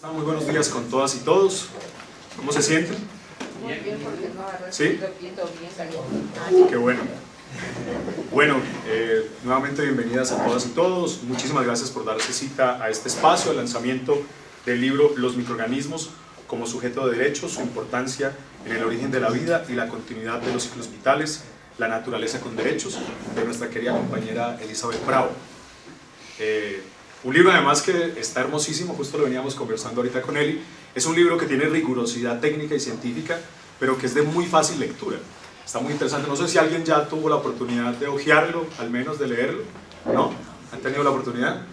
Muy buenos días con todas y todos. ¿Cómo se sienten? Muy bien, porque no ha ¿Sí? recibido bien caliente. Qué bueno. Bueno, nuevamente bienvenidas a todas y todos. Muchísimas gracias por darse cita a este espacio, al lanzamiento del libro Los microorganismos como sujeto de derechos, su importancia en el origen de la vida y la continuidad de los ciclos vitales, la naturaleza con derechos, de nuestra querida compañera Elizabeth Bravo. Un libro además que está hermosísimo, justo lo veníamos conversando ahorita con Eli. Es un libro que tiene rigurosidad técnica y científica, pero que es de muy fácil lectura. Está muy interesante. No sé si alguien ya tuvo la oportunidad de hojearlo, al menos de leerlo. ¿No? ¿Han tenido la oportunidad?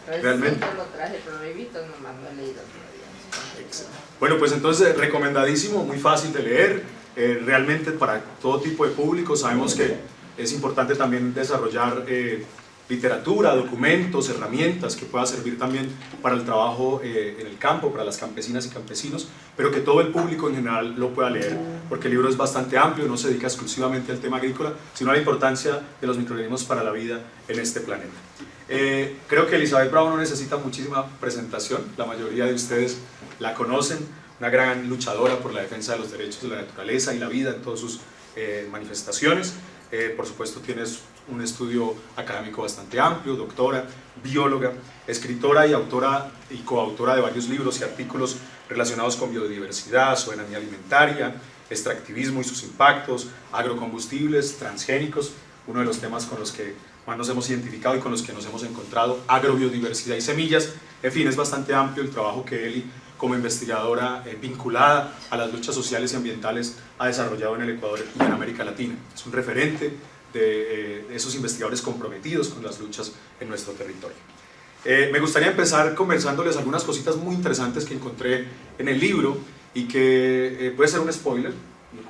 ¿Realmente? Lo traje, pero lo he visto, nomás no he leído todavía. Bueno, pues entonces recomendadísimo, muy fácil de leer, realmente para todo tipo de público. Sabemos que es importante también desarrollar literatura, documentos, herramientas que pueda servir también para el trabajo en el campo, para las campesinas y campesinos, pero que todo el público en general lo pueda leer, porque el libro es bastante amplio, no se dedica exclusivamente al tema agrícola, sino a la importancia de los microorganismos para la vida en este planeta. Creo que Elizabeth Bravo no necesita muchísima presentación, la mayoría de ustedes la conocen, una gran luchadora por la defensa de los derechos de la naturaleza y la vida en todas sus manifestaciones. Por supuesto tienes un estudio académico bastante amplio, doctora, bióloga, escritora y autora y coautora de varios libros y artículos relacionados con biodiversidad, soberanía alimentaria, extractivismo y sus impactos, agrocombustibles, transgénicos, uno de los temas con los que más nos hemos identificado y con los que nos hemos encontrado, agrobiodiversidad y semillas. En fin, es bastante amplio el trabajo que Eli, como investigadora vinculada a las luchas sociales y ambientales, ha desarrollado en el Ecuador y en América Latina. Es un referente de esos investigadores comprometidos con las luchas en nuestro territorio. Me gustaría empezar conversándoles algunas cositas muy interesantes que encontré en el libro y que puede ser un spoiler,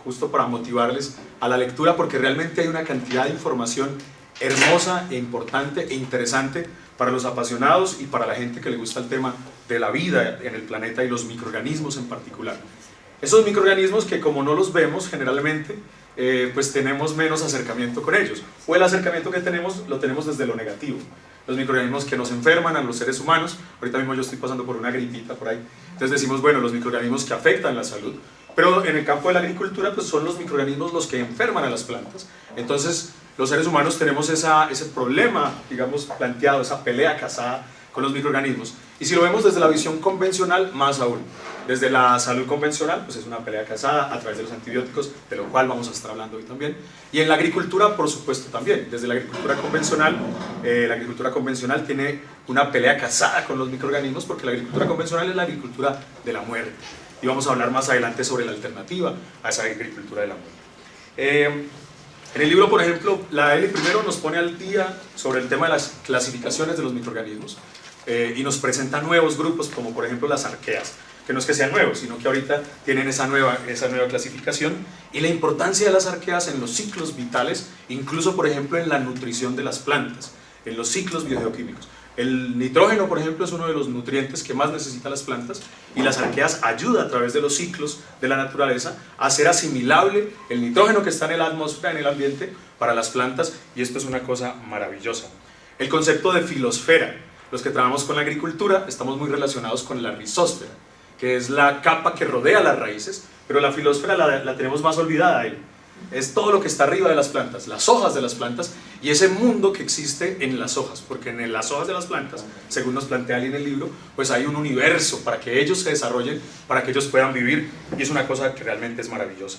justo para motivarles a la lectura, porque realmente hay una cantidad de información hermosa e importante e interesante para los apasionados y para la gente que le gusta el tema de la vida en el planeta y los microorganismos en particular. Esos microorganismos que, como no los vemos generalmente, pues tenemos menos acercamiento con ellos, o el acercamiento que tenemos lo tenemos desde lo negativo. Los microorganismos que nos enferman a los seres humanos, ahorita mismo yo estoy pasando por una gripita por ahí, entonces decimos, bueno, los microorganismos que afectan la salud, pero en el campo de la agricultura pues son los microorganismos los que enferman a las plantas. Entonces los seres humanos tenemos ese problema, digamos, planteado, esa pelea casada con los microorganismos. Y si lo vemos desde la visión convencional, más aún. Desde la salud convencional, pues es una pelea casada a través de los antibióticos, de lo cual vamos a estar hablando hoy también. Y en la agricultura, por supuesto, también. Desde la agricultura convencional tiene una pelea casada con los microorganismos, porque la agricultura convencional es la agricultura de la muerte. Y vamos a hablar más adelante sobre la alternativa a esa agricultura de la muerte. En el libro, por ejemplo, la Eli primero nos pone al día sobre el tema de las clasificaciones de los microorganismos y nos presenta nuevos grupos, como por ejemplo las arqueas, que no es que sean nuevos, sino que ahorita tienen esa nueva clasificación, y la importancia de las arqueas en los ciclos vitales, incluso por ejemplo en la nutrición de las plantas, en los ciclos biogeoquímicos. El nitrógeno, por ejemplo, es uno de los nutrientes que más necesitan las plantas, y las arqueas ayudan a través de los ciclos de la naturaleza a hacer asimilable el nitrógeno que está en la atmósfera, en el ambiente, para las plantas, y esto es una cosa maravillosa. El concepto de filosfera, los que trabajamos con la agricultura estamos muy relacionados con la rizósfera, que es la capa que rodea las raíces, pero la filosfera la tenemos más olvidada ahí. Es todo lo que está arriba de las plantas, las hojas de las plantas y ese mundo que existe en las hojas, porque en las hojas de las plantas, según nos plantea Ali en el libro, pues hay un universo para que ellos se desarrollen, para que ellos puedan vivir, y es una cosa que realmente es maravillosa.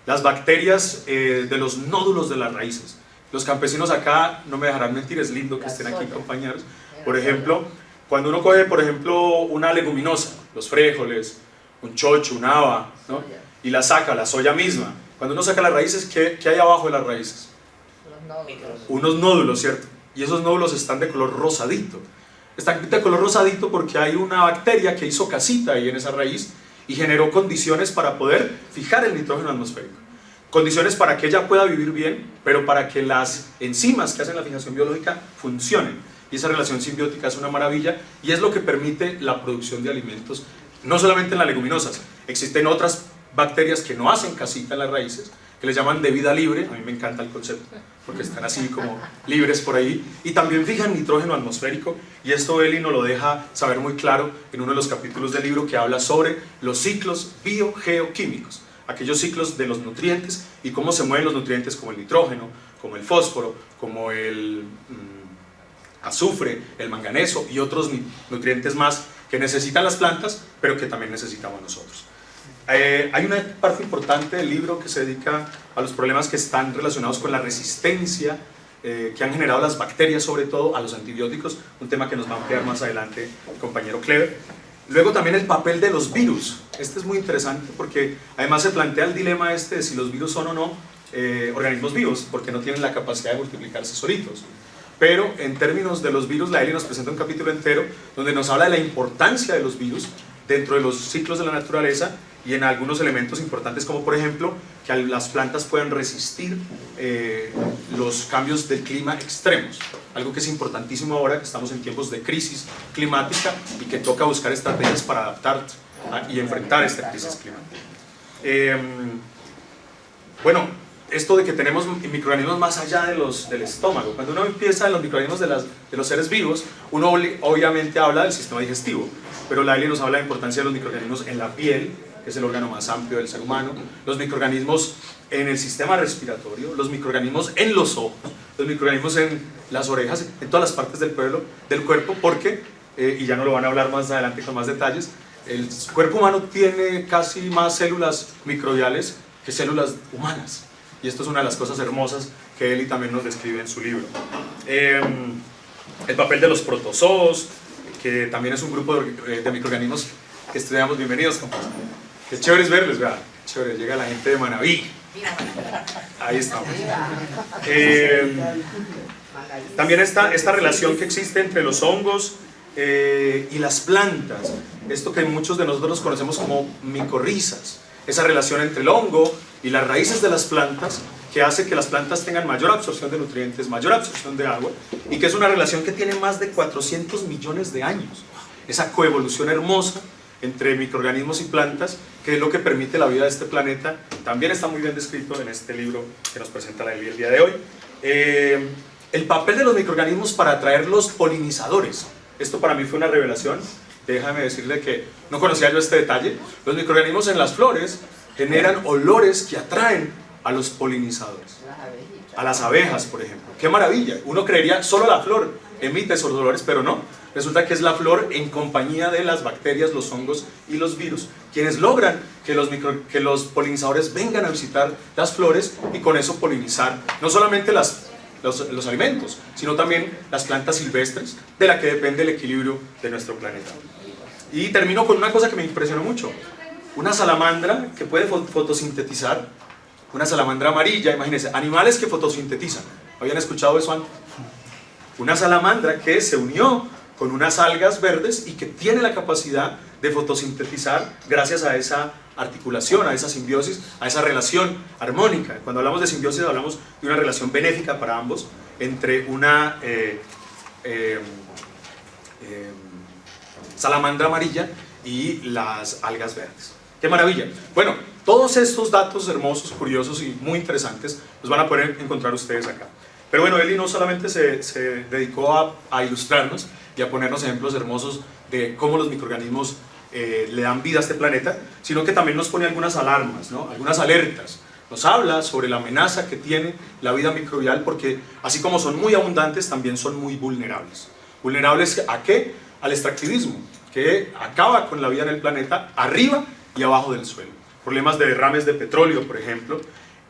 Las bacterias de los nódulos de las raíces. Los campesinos acá no me dejarán mentir, es lindo que estén aquí compañeros. Por ejemplo, cuando uno coge, por ejemplo, una leguminosa, los frijoles, un chocho, una haba, ¿no? Y la saca, la soya misma. Cuando uno saca las raíces, ¿qué hay abajo de las raíces? Unos nódulos, ¿cierto? Y esos nódulos están de color rosadito. Están de color rosadito porque hay una bacteria que hizo casita ahí en esa raíz y generó condiciones para poder fijar el nitrógeno atmosférico. Condiciones para que ella pueda vivir bien, pero para que las enzimas que hacen la fijación biológica funcionen. Y esa relación simbiótica es una maravilla y es lo que permite la producción de alimentos, no solamente en las leguminosas. Existen otras bacterias que no hacen casita en las raíces, que le llaman de vida libre. A mí me encanta el concepto, porque están así como libres por ahí, y también fijan nitrógeno atmosférico, y esto Eli nos lo deja saber muy claro en uno de los capítulos del libro que habla sobre los ciclos biogeoquímicos, aquellos ciclos de los nutrientes y cómo se mueven los nutrientes como el nitrógeno, como el fósforo, como el azufre, el manganeso y otros nutrientes más que necesitan las plantas, pero que también necesitamos nosotros. Hay una parte importante del libro que se dedica a los problemas que están relacionados con la resistencia que han generado las bacterias, sobre todo a los antibióticos, un tema que nos va a ampliar más adelante el compañero Clever. Luego también el papel de los virus. Este es muy interesante porque además se plantea el dilema de si los virus son o no organismos vivos, porque no tienen la capacidad de multiplicarse solitos. Pero en términos de los virus, la Eli nos presenta un capítulo entero donde nos habla de la importancia de los virus dentro de los ciclos de la naturaleza y en algunos elementos importantes, como por ejemplo que las plantas puedan resistir los cambios del clima extremos, algo que es importantísimo ahora que estamos en tiempos de crisis climática y que toca buscar estrategias para adaptar y enfrentar esta crisis climática. Bueno, esto de que tenemos microorganismos más allá del estómago. Cuando uno empieza en los microorganismos de los seres vivos, uno obviamente habla del sistema digestivo, pero la Eli nos habla de la importancia de los microorganismos en la piel, que es el órgano más amplio del ser humano, los microorganismos en el sistema respiratorio, los microorganismos en los ojos, los microorganismos en las orejas, en todas las partes del cuerpo, porque, y ya no lo van a hablar más adelante con más detalles, el cuerpo humano tiene casi más células microbiales que células humanas. Y esto es una de las cosas hermosas que Eli también nos describe en su libro. El papel de los protozoos, que también es un grupo de microorganismos que estudiamos. Bienvenidos, compas. Qué chévere es verles, ¿verdad? Chévere, llega la gente de Manabí. Ahí estamos. También esta relación que existe entre los hongos y las plantas. Esto que muchos de nosotros conocemos como micorrizas. Esa relación entre el hongo y las raíces de las plantas que hace que las plantas tengan mayor absorción de nutrientes, mayor absorción de agua, y que es una relación que tiene más de 400 millones de años. Esa coevolución hermosa entre microorganismos y plantas, que es lo que permite la vida de este planeta, también está muy bien descrito en este libro que nos presenta la Eli el día de hoy. El papel de los microorganismos para atraer los polinizadores. Esto para mí fue una revelación. Déjame decirle que no conocía yo este detalle. Los microorganismos en las flores generan olores que atraen a los polinizadores, a las abejas, por ejemplo. ¡Qué maravilla! Uno creería solo la flor emite esos olores, pero no. Resulta que es la flor en compañía de las bacterias, los hongos y los virus quienes logran que los polinizadores vengan a visitar las flores y con eso polinizar no solamente los alimentos, sino también las plantas silvestres de la que depende el equilibrio de nuestro planeta. Y termino con una cosa que me impresionó mucho. Una salamandra que puede fotosintetizar, una salamandra amarilla, imagínense, animales que fotosintetizan. ¿Habían escuchado eso antes? Una salamandra que se unió con unas algas verdes y que tiene la capacidad de fotosintetizar gracias a esa articulación, a esa simbiosis, a esa relación armónica. Cuando hablamos de simbiosis hablamos de una relación benéfica para ambos entre una salamandra amarilla y las algas verdes. ¡Qué maravilla! Bueno, todos estos datos hermosos, curiosos y muy interesantes los van a poder encontrar ustedes acá. Pero bueno, Eli no solamente se dedicó a ilustrarnos y a ponernos ejemplos hermosos de cómo los microorganismos le dan vida a este planeta, sino que también nos pone algunas alarmas, ¿no? Algunas alertas. Nos habla sobre la amenaza que tiene la vida microbial porque así como son muy abundantes, también son muy vulnerables. ¿Vulnerables a qué? Al extractivismo, que acaba con la vida en el planeta arriba y abajo del suelo. Problemas de derrames de petróleo, por ejemplo.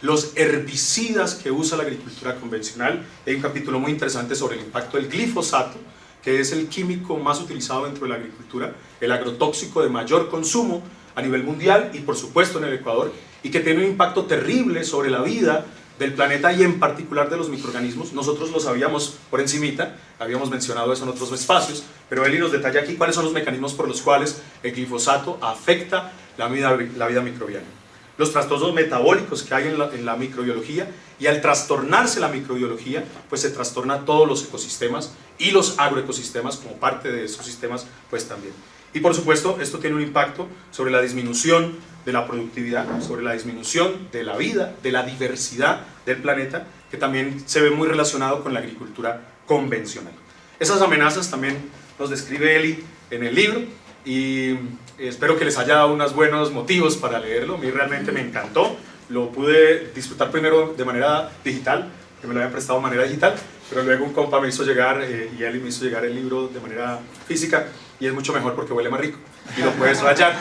Los herbicidas que usa la agricultura convencional. Hay un capítulo muy interesante sobre el impacto del glifosato, que es el químico más utilizado dentro de la agricultura, el agrotóxico de mayor consumo a nivel mundial y por supuesto en el Ecuador, y que tiene un impacto terrible sobre la vida del planeta y en particular de los microorganismos. Nosotros lo sabíamos por encimita, habíamos mencionado eso en otros espacios, pero Eli nos detalla aquí cuáles son los mecanismos por los cuales el glifosato afecta la vida microbiana. Los trastornos metabólicos que hay en la microbiología, y al trastornarse la microbiología, pues se trastorna todos los ecosistemas y los agroecosistemas como parte de esos sistemas, pues también. Y por supuesto, esto tiene un impacto sobre la disminución de la productividad, sobre la disminución de la vida, de la diversidad del planeta, que también se ve muy relacionado con la agricultura convencional. Esas amenazas también nos describe Eli en el libro, y espero que les haya dado unos buenos motivos para leerlo. A mí realmente me encantó, lo pude disfrutar primero de manera digital, que me lo habían prestado de manera digital, pero luego un compa me hizo llegar, y Eli me hizo llegar el libro de manera física, y es mucho mejor porque huele más rico, y lo puedes rayar,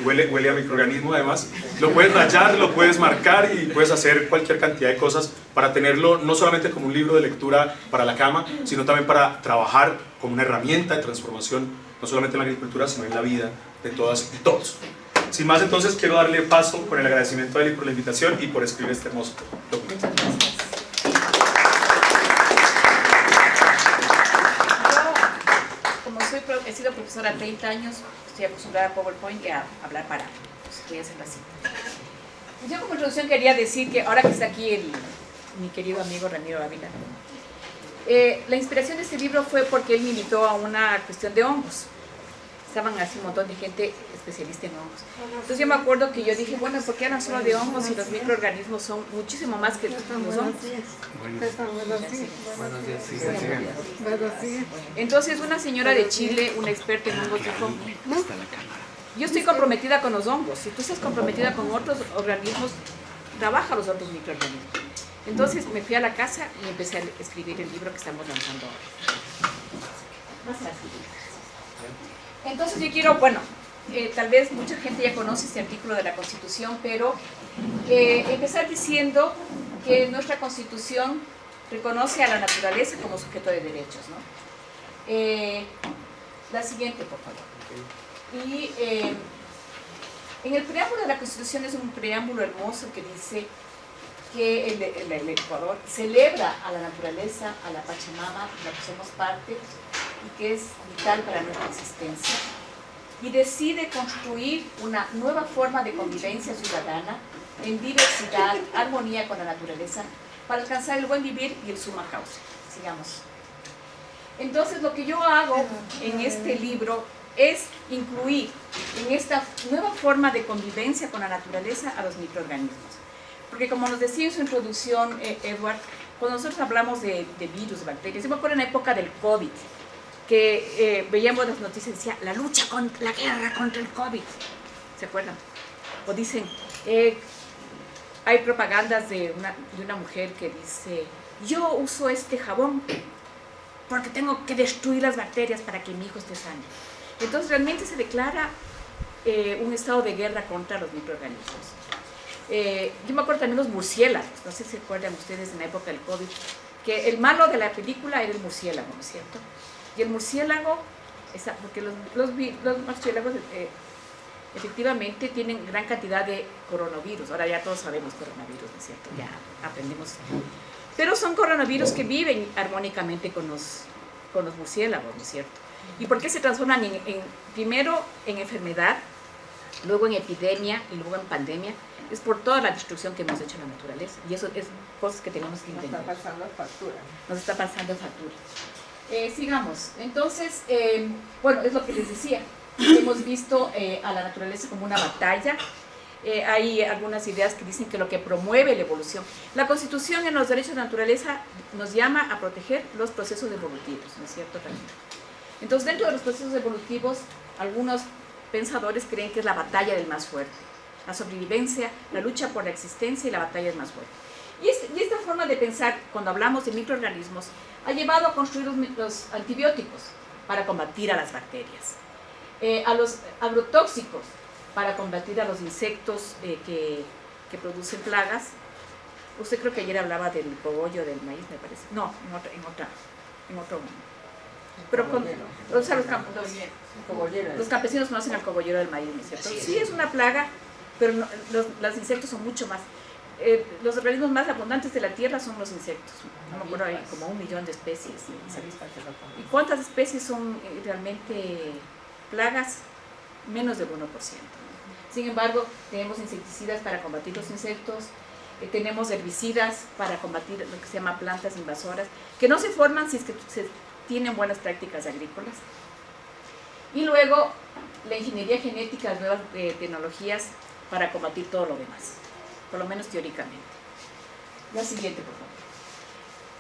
huele a microorganismo además, lo puedes rayar, lo puedes marcar, y puedes hacer cualquier cantidad de cosas para tenerlo no solamente como un libro de lectura para la cama, sino también para trabajar como una herramienta de transformación, no solamente en la agricultura, sino en la vida de todas y todos. Sin más, entonces, quiero darle paso con el agradecimiento a Eli por la invitación y por escribir este hermoso documento. Muchas gracias. He sido profesora 30 años, estoy acostumbrada a PowerPoint y a hablar para, pues voy a hacerlo así. Yo como introducción quería decir que ahora que está aquí mi querido amigo Ramiro Ávila, la inspiración de este libro fue porque él me invitó a una cuestión de hongos. Estaban así un montón de gente especialista en hongos. Entonces yo me acuerdo que yo dije, bueno, ¿por qué hablan solo de hongos si los microorganismos son muchísimo más que los hongos? Entonces una señora de Chile, una experta en hongos, dijo, yo estoy comprometida con los hongos, si tú estás comprometida con otros organismos, trabaja los otros microorganismos. Entonces me fui a la casa y empecé a escribir el libro que estamos lanzando ahora. Entonces yo quiero, bueno, tal vez mucha gente ya conoce este artículo de la Constitución, pero empezar diciendo que nuestra Constitución reconoce a la naturaleza como sujeto de derechos, ¿no? La siguiente, por favor. Y en el preámbulo de la Constitución es un preámbulo hermoso que dice que el Ecuador celebra a la naturaleza, a la Pachamama, de la que somos parte y que es vital para nuestra existencia, y decide construir una nueva forma de convivencia ciudadana en diversidad, armonía con la naturaleza, para alcanzar el buen vivir y el summa causa. Sigamos. Entonces, lo que yo hago en este libro es incluir en esta nueva forma de convivencia con la naturaleza a los microorganismos. Porque como nos decía en su introducción, Edward, cuando nosotros hablamos de virus, de bacterias, yo me acuerdo en la época del COVID, que veíamos las noticias y decía, la lucha contra la guerra contra el COVID, ¿se acuerdan? O dicen, hay propagandas de una mujer que dice, yo uso este jabón porque tengo que destruir las bacterias para que mi hijo esté sano. Entonces realmente se declara un estado de guerra contra los microorganismos. Yo me acuerdo también los murciélagos, no sé si se acuerdan ustedes en la época del COVID, que el malo de la película era el murciélago, ¿no es cierto? Y el murciélago, porque los murciélagos efectivamente tienen gran cantidad de coronavirus, ahora ya todos sabemos coronavirus, ¿no es cierto? Ya aprendimos. Pero son coronavirus que viven armónicamente con los murciélagos, ¿no es cierto? ¿Y por qué se transforman primero en enfermedad, luego en epidemia y luego en pandemia? Es por toda la destrucción que hemos hecho en la naturaleza. Y eso es cosas que tenemos que entender. Nos está pasando factura. Nos está pasando factura. Sigamos. Entonces, bueno, es lo que les decía. Hemos visto a la naturaleza como una batalla. Hay algunas ideas que dicen que lo que promueve la evolución. La Constitución en los derechos de la naturaleza nos llama a proteger los procesos evolutivos, ¿no es cierto? Entonces, dentro de los procesos evolutivos, algunos pensadores creen que es la batalla del más fuerte. La sobrevivencia, la lucha por la existencia y la batalla del más fuerte. Y esta forma de pensar, cuando hablamos de microorganismos, ha llevado a construir los antibióticos para combatir a las bacterias, a los agrotóxicos para combatir a los insectos que producen plagas. Usted creo que ayer hablaba del cogollo del maíz, me parece. No, en otro pero los campesinos conocen al cogollero del maíz, ¿no es cierto? Sí, es una plaga, pero no, los insectos son mucho más. Los organismos más abundantes de la tierra son los insectos. No me acuerdo, hay como 1 millón de especies. ¿Y cuántas especies son realmente plagas? Menos del 1%. Sin embargo, tenemos insecticidas para combatir los insectos, tenemos herbicidas para combatir lo que se llama plantas invasoras, que no se forman si es que se tienen buenas prácticas agrícolas. Y luego la ingeniería genética, las nuevas tecnologías para combatir todo lo demás, por lo menos teóricamente. La siguiente, por favor.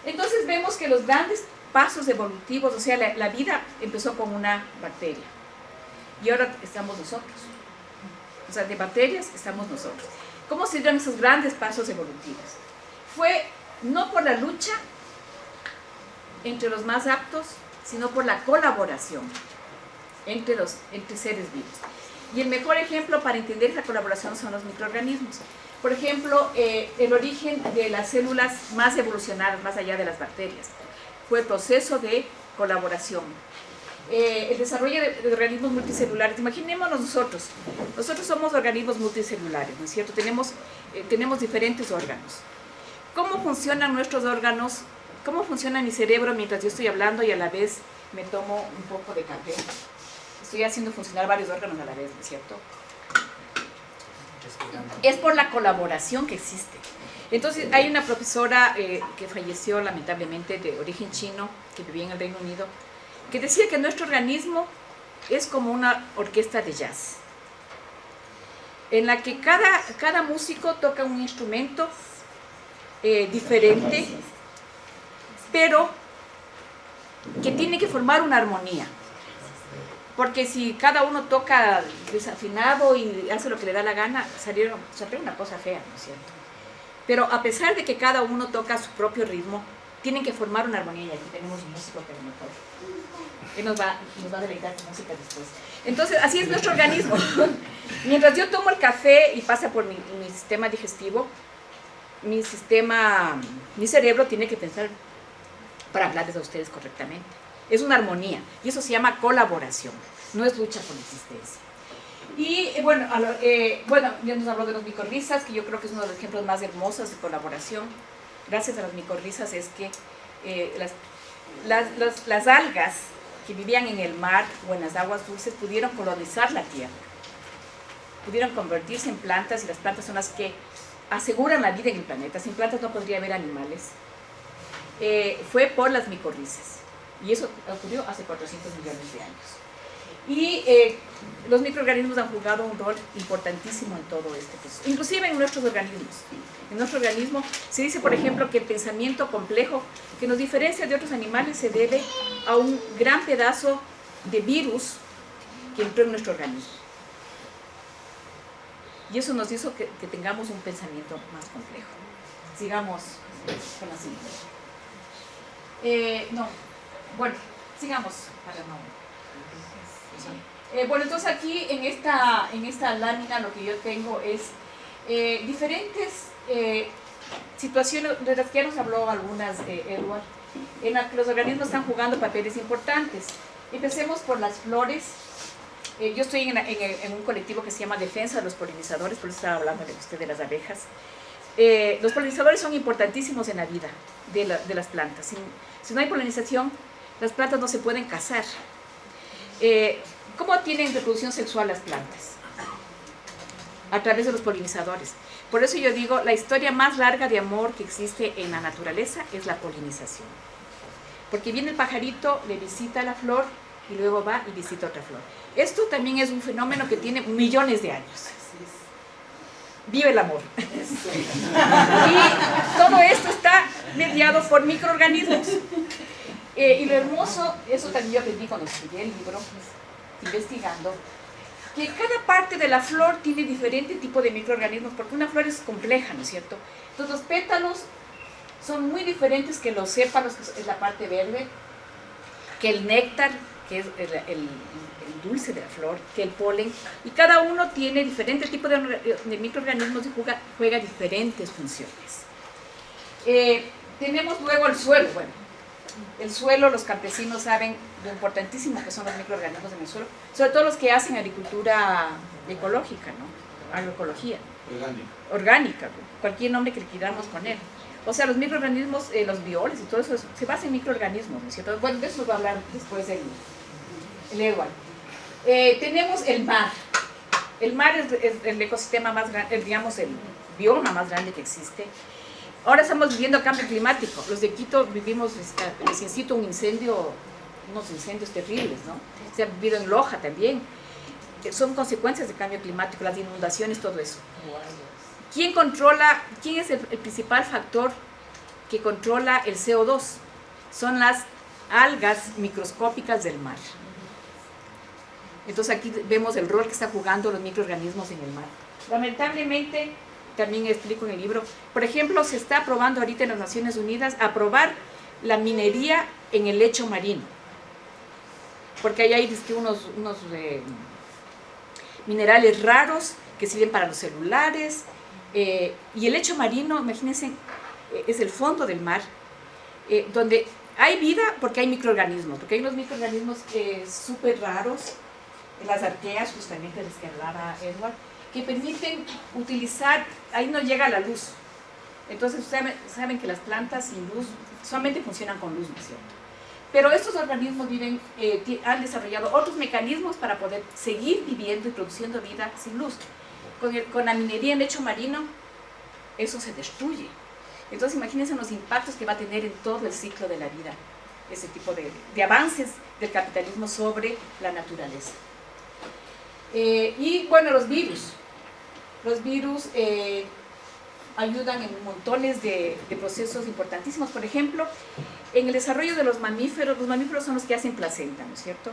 Entonces vemos que los grandes pasos evolutivos, o sea, la vida empezó con una bacteria y ahora estamos nosotros. O sea, de bacterias estamos nosotros. ¿Cómo se dieron esos grandes pasos evolutivos? Fue no por la lucha entre los más aptos, sino por la colaboración entre seres vivos. Y el mejor ejemplo para entender esa colaboración son los microorganismos. Por ejemplo, el origen de las células más evolucionadas, más allá de las bacterias, fue el proceso de colaboración. El desarrollo de organismos multicelulares. Imaginémonos nosotros somos organismos multicelulares, ¿no es cierto? Tenemos diferentes órganos. ¿Cómo funcionan nuestros órganos? ¿Cómo funciona mi cerebro mientras yo estoy hablando y a la vez me tomo un poco de café? Estoy haciendo funcionar varios órganos a la vez, ¿no es cierto? Es por la colaboración que existe. Entonces, hay una profesora que falleció lamentablemente de origen chino, que vivía en el Reino Unido, que decía que nuestro organismo es como una orquesta de jazz, en la que cada músico toca un instrumento diferente, pero que tiene que formar una armonía. Porque si cada uno toca desafinado y hace lo que le da la gana, saldría una cosa fea, ¿no es cierto? Pero a pesar de que cada uno toca a su propio ritmo, tienen que formar una armonía. Y aquí tenemos un músico que a lo mejor él nos va a deleitar con música después. Entonces, así es nuestro organismo. Mientras yo tomo el café y pasa por mi sistema digestivo, mi cerebro tiene que pensar para hablarles a ustedes correctamente. Es una armonía, y eso se llama colaboración, no es lucha por la existencia. Y bueno, ya nos habló de los micorrizas, que yo creo que es uno de los ejemplos más hermosos de colaboración. Gracias a las micorrizas es que las algas que vivían en el mar o en las aguas dulces pudieron colonizar la tierra, pudieron convertirse en plantas, y las plantas son las que aseguran la vida en el planeta. Sin plantas no podría haber animales. Fue por las micorrizas, y eso ocurrió hace 400 millones de años. Y los microorganismos han jugado un rol importantísimo en todo este proceso, inclusive en nuestros organismos. En nuestro organismo se dice, por ejemplo, que el pensamiento complejo que nos diferencia de otros animales se debe a un gran pedazo de virus que entró en nuestro organismo. Y eso nos hizo que tengamos un pensamiento más complejo. Sigamos con la siguiente. Sigamos para no... bueno, entonces aquí en esta lámina lo que yo tengo es diferentes situaciones de las que ya nos habló algunas, Edward, en las que los organismos están jugando papeles importantes. Empecemos por las flores. Yo estoy en un colectivo que se llama Defensa de los Polinizadores, por eso estaba hablando de usted de las abejas. Los polinizadores son importantísimos en la vida de las plantas. Si no hay polinización, las plantas no se pueden casar. ¿Cómo tienen reproducción sexual las plantas? A través de los polinizadores. Por eso yo digo, la historia más larga de amor que existe en la naturaleza es la polinización. Porque viene el pajarito, le visita la flor y luego va y visita otra flor. Esto también es un fenómeno que tiene millones de años. Vive el amor. Y todo esto está mediado por microorganismos. Y lo hermoso, eso también yo aprendí cuando estudié el libro, investigando, que cada parte de la flor tiene diferente tipo de microorganismos, porque una flor es compleja, ¿no es cierto? Entonces los pétalos son muy diferentes que los sépalos, que es la parte verde, que el néctar, que es el dulce de la flor, que el polen, y cada uno tiene diferente tipo de microorganismos y juega diferentes funciones. Tenemos luego el suelo. Bueno, el suelo, los campesinos saben lo importantísimo que son los microorganismos en el suelo, sobre todo los que hacen agricultura ecológica, ¿no? Agroecología. Orgánica, cualquier nombre que le queramos poner. O sea, los microorganismos, los bioles y todo eso, se basa en microorganismos, ¿no es cierto? Bueno, de eso nos va a hablar después el Edward. Tenemos el mar. El mar es el ecosistema más grande, digamos, el bioma más grande que existe. Ahora estamos viviendo cambio climático. Los de Quito vivimos reciéncito un incendio unos incendios terribles, ¿no? Se ha vivido en Loja también. Son consecuencias del cambio climático, las inundaciones, todo eso. ¿Quién es el principal factor que controla el CO2? Son las algas microscópicas del mar. Entonces aquí vemos el rol que están jugando los microorganismos en el mar. Lamentablemente, también explico en el libro, por ejemplo, se está aprobando ahorita en las Naciones Unidas aprobar la minería en el lecho marino. Porque ahí hay unos minerales raros que sirven para los celulares. Y el lecho marino, imagínense, es el fondo del mar, donde hay vida porque hay microorganismos, porque hay unos microorganismos súper raros, las arqueas, justamente las que hablaba Edward, que permiten utilizar, ahí no llega la luz. Entonces saben que las plantas sin luz solamente funcionan con luz, ¿no es cierto? Pero estos organismos han desarrollado otros mecanismos para poder seguir viviendo y produciendo vida sin luz. Con la minería en lecho marino, eso se destruye. Entonces imagínense los impactos que va a tener en todo el ciclo de la vida, ese tipo de avances del capitalismo sobre la naturaleza. Y bueno, los virus. Los virus ayudan en montones de procesos importantísimos. Por ejemplo, en el desarrollo de los mamíferos son los que hacen placenta, ¿no es cierto?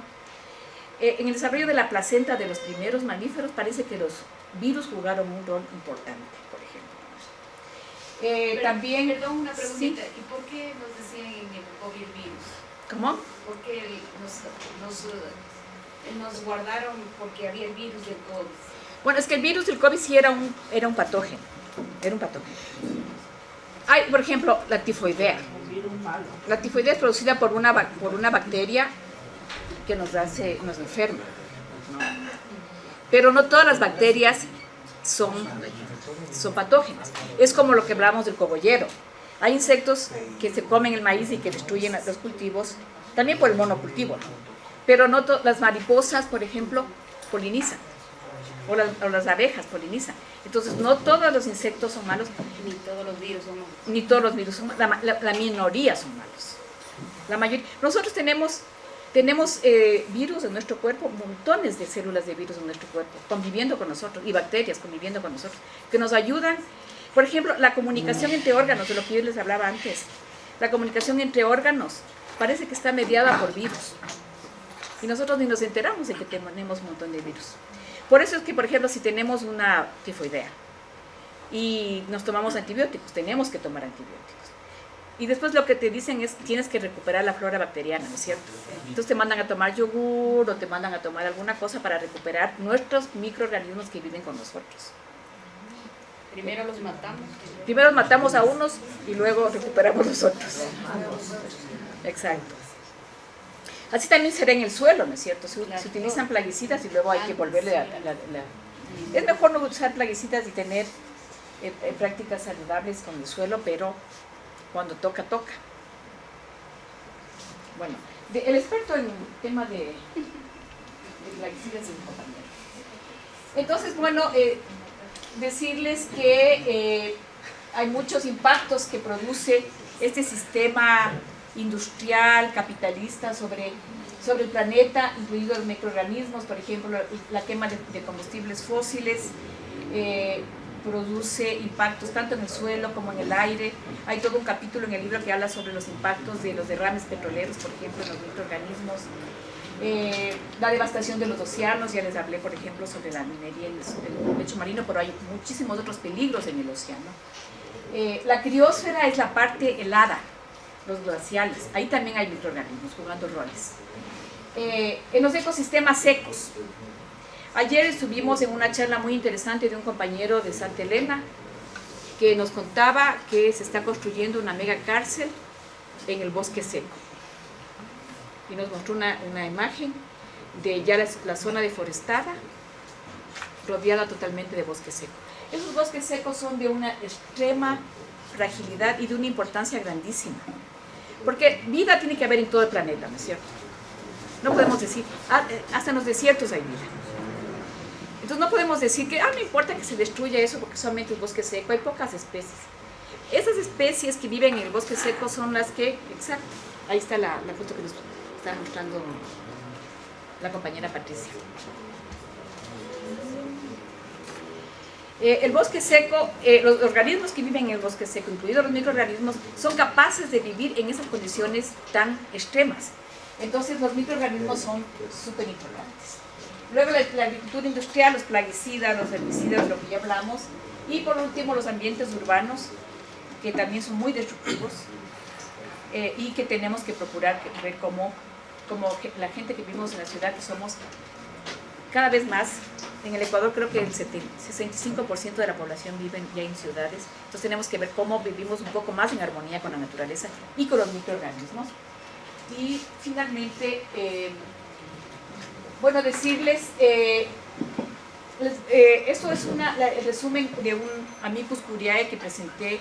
En el desarrollo de la placenta de los primeros mamíferos parece que los virus jugaron un rol importante, por ejemplo. También... Perdón, una preguntita. ¿Sí? ¿Y por qué nos decían en el COVID virus? ¿Cómo? ¿Por qué nos guardaron porque había el virus del COVID? Bueno, es que el virus del COVID sí era un patógeno. Era un patógeno. Hay, por ejemplo, la tifoidea. La tifoidea es producida por una bacteria que nos enferma, ¿no? Pero no todas las bacterias son patógenas. Es como lo que hablamos del cogollero. Hay insectos que se comen el maíz y que destruyen los cultivos, también por el monocultivo, ¿no? Pero no las mariposas, por ejemplo, polinizan, o las abejas polinizan. Entonces, no todos los insectos son malos. Ni todos los virus son malos. Ni todos los virus son malos. La minoría son malos. La mayoría. Nosotros tenemos virus en nuestro cuerpo, montones de células de virus en nuestro cuerpo, conviviendo con nosotros, y bacterias conviviendo con nosotros, que nos ayudan. Por ejemplo, la comunicación entre órganos, de lo que yo les hablaba antes. La comunicación entre órganos parece que está mediada por virus. Y nosotros ni nos enteramos de que tenemos un montón de virus. Por eso es que, por ejemplo, si tenemos una tifoidea y nos tomamos antibióticos, tenemos que tomar antibióticos. Y después lo que te dicen es que tienes que recuperar la flora bacteriana, ¿no es cierto? Entonces te mandan a tomar yogur o te mandan a tomar alguna cosa para recuperar nuestros microorganismos que viven con nosotros. Primero los matamos. Primero matamos a unos y luego recuperamos los otros. Exacto. Así también será en el suelo, ¿no es cierto? Se utilizan plaguicidas y luego hay que volverle Es mejor no usar plaguicidas y tener prácticas saludables con el suelo, pero cuando toca, toca. Bueno, el experto en tema de plaguicidas es mi compañero. Entonces, bueno, decirles que hay muchos impactos que produce este sistema industrial, capitalista sobre el planeta, incluidos los microorganismos. Por ejemplo, la quema de combustibles fósiles produce impactos tanto en el suelo como en el aire. Hay todo un capítulo en el libro que habla sobre los impactos de los derrames petroleros, por ejemplo, en los microorganismos. La devastación de los océanos, ya les hablé, por ejemplo, sobre la minería en el lecho marino, pero hay muchísimos otros peligros en el océano. La criósfera es la parte helada, los glaciales, ahí también hay microorganismos jugando roles. En los ecosistemas secos, ayer estuvimos en una charla muy interesante de un compañero de Santa Elena que nos contaba que se está construyendo una mega cárcel en el bosque seco, y nos mostró una imagen de ya la zona deforestada rodeada totalmente de bosque seco. Esos bosques secos son de una extrema fragilidad y de una importancia grandísima, porque vida tiene que haber en todo el planeta, ¿no es cierto? No podemos decir, hasta en los desiertos hay vida. Entonces no podemos decir que, no importa que se destruya eso porque solamente es bosque seco, hay pocas especies. Esas especies que viven en el bosque seco son las que, exacto, ahí está la foto que nos está mostrando la compañera Patricia. El bosque seco, los organismos que viven en el bosque seco, incluidos los microorganismos, son capaces de vivir en esas condiciones tan extremas. Entonces los microorganismos son súper importantes. Luego la agricultura industrial, los plaguicidas, los herbicidas, de lo que ya hablamos. Y por último los ambientes urbanos, que también son muy destructivos y que tenemos que procurar ver cómo la gente que vivimos en la ciudad, que somos cada vez más. En el Ecuador creo que el 65% de la población vive ya en ciudades, entonces tenemos que ver cómo vivimos un poco más en armonía con la naturaleza y con los microorganismos. Y finalmente, bueno, decirles, esto es el resumen de un amicus curiae que presenté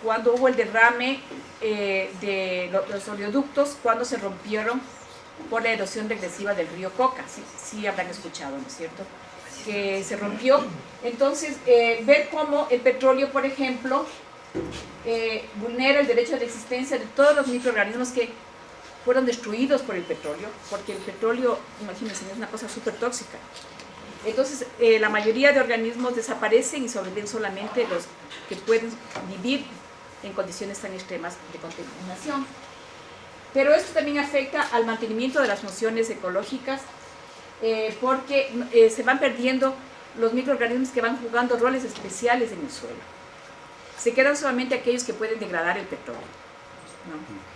cuando hubo el derrame de los oleoductos, cuando se rompieron por la erosión regresiva del río Coca. Sí habrán escuchado, ¿no es cierto?, que se rompió. Entonces, ver cómo el petróleo, por ejemplo, vulnera el derecho de existencia de todos los microorganismos que fueron destruidos por el petróleo, porque el petróleo, imagínense, es una cosa súper tóxica. Entonces, la mayoría de organismos desaparecen y sobreviven solamente los que pueden vivir en condiciones tan extremas de contaminación. Pero esto también afecta al mantenimiento de las funciones ecológicas, porque se van perdiendo los microorganismos que van jugando roles especiales en el suelo. Se quedan solamente aquellos que pueden degradar el petróleo, ¿no?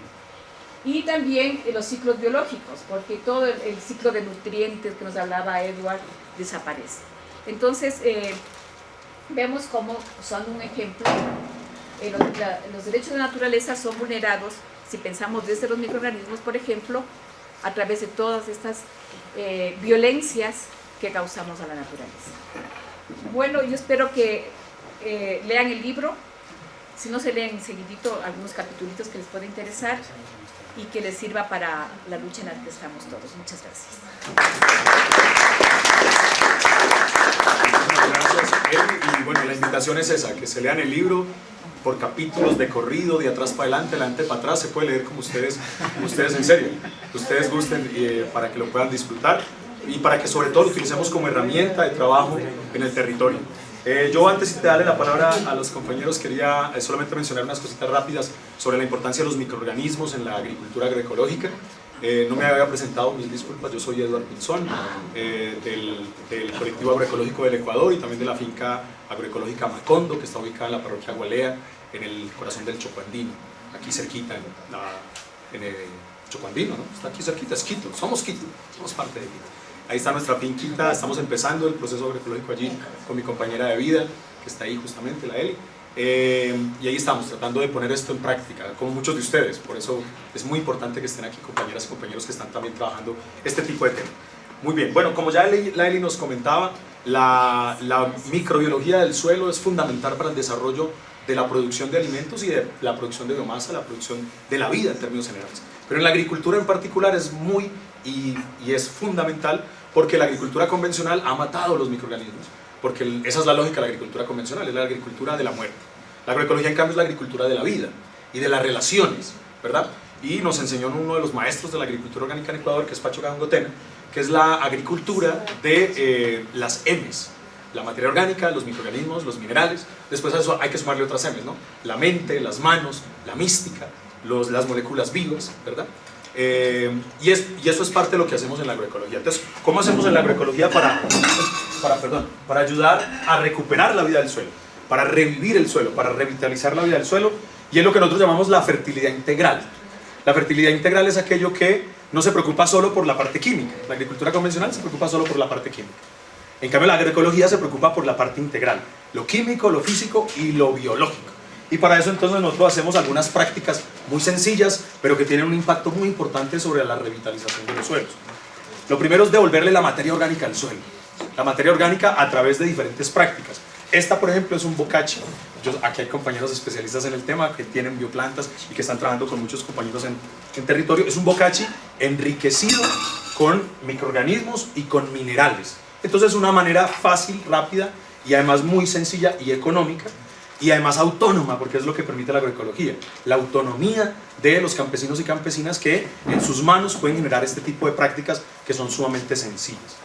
Y también los ciclos biológicos, porque todo el ciclo de nutrientes que nos hablaba Edward desaparece. Entonces, vemos cómo, usando un ejemplo, los derechos de naturaleza son vulnerados, si pensamos desde los microorganismos, por ejemplo, a través de todas estas violencias que causamos a la naturaleza. Bueno, yo espero que lean el libro, si no se leen seguidito algunos capitulitos que les pueda interesar y que les sirva para la lucha en la que estamos todos. Muchas gracias. Gracias, Eli. Y bueno, la invitación es esa, que se lean el libro por capítulos de corrido, de atrás para adelante, adelante para atrás, se puede leer como ustedes en serio, que ustedes gusten, para que lo puedan disfrutar y para que sobre todo lo utilicemos como herramienta de trabajo en el territorio. Yo antes de darle la palabra a los compañeros quería solamente mencionar unas cositas rápidas sobre la importancia de los microorganismos en la agricultura agroecológica. No me había presentado, mis disculpas, yo soy Eduardo Pinzón, del colectivo agroecológico del Ecuador y también de la finca agroecológica Macondo, que está ubicada en la parroquia Gualea, en el corazón del Chocó Andino, aquí cerquita, en el Chocó Andino, ¿no? Está aquí cerquita, es Quito, somos Quito, somos parte de Quito. Ahí está nuestra finquita, estamos empezando el proceso agroecológico allí con mi compañera de vida, que está ahí justamente, la Eli. Y ahí estamos tratando de poner esto en práctica, como muchos de ustedes, por eso es muy importante que estén aquí compañeras y compañeros que están también trabajando este tipo de temas. Muy bien, bueno, como ya la Eli nos comentaba, la microbiología del suelo es fundamental para el desarrollo de la producción de alimentos y de la producción de biomasa, la producción de la vida en términos generales. Pero en la agricultura en particular es muy y es fundamental, porque la agricultura convencional ha matado los microorganismos. Porque esa es la lógica de la agricultura convencional, es la agricultura de la muerte. La agroecología, en cambio, es la agricultura de la vida y de las relaciones, ¿verdad? Y nos enseñó uno de los maestros de la agricultura orgánica en Ecuador, que es Pacho Gangotena, que es la agricultura de las M's. La materia orgánica, los microorganismos, los minerales. Después a eso hay que sumarle otras M's, ¿no? La mente, las manos, la mística, las moléculas vivas, ¿verdad? Y eso es parte de lo que hacemos en la agroecología. Entonces, ¿cómo hacemos en la agroecología para ayudar a recuperar la vida del suelo, para revivir el suelo, para revitalizar la vida del suelo? Y es lo que nosotros llamamos la fertilidad integral. La fertilidad integral es aquello que no se preocupa solo por la parte química. La agricultura convencional se preocupa solo por la parte química. En cambio, la agroecología se preocupa por la parte integral, lo químico, lo físico y lo biológico. Y para eso entonces nosotros hacemos algunas prácticas muy sencillas, pero que tienen un impacto muy importante sobre la revitalización de los suelos. Lo primero es devolverle la materia orgánica al suelo. La materia orgánica a través de diferentes prácticas. Esta, por ejemplo, es un bocachi. Aquí hay compañeros especialistas en el tema que tienen bioplantas y que están trabajando con muchos compañeros en territorio. Es un bocachi enriquecido con microorganismos y con minerales. Entonces es una manera fácil, rápida y además muy sencilla y económica y además autónoma, porque es lo que permite la agroecología, la autonomía de los campesinos y campesinas que en sus manos pueden generar este tipo de prácticas que son sumamente sencillas.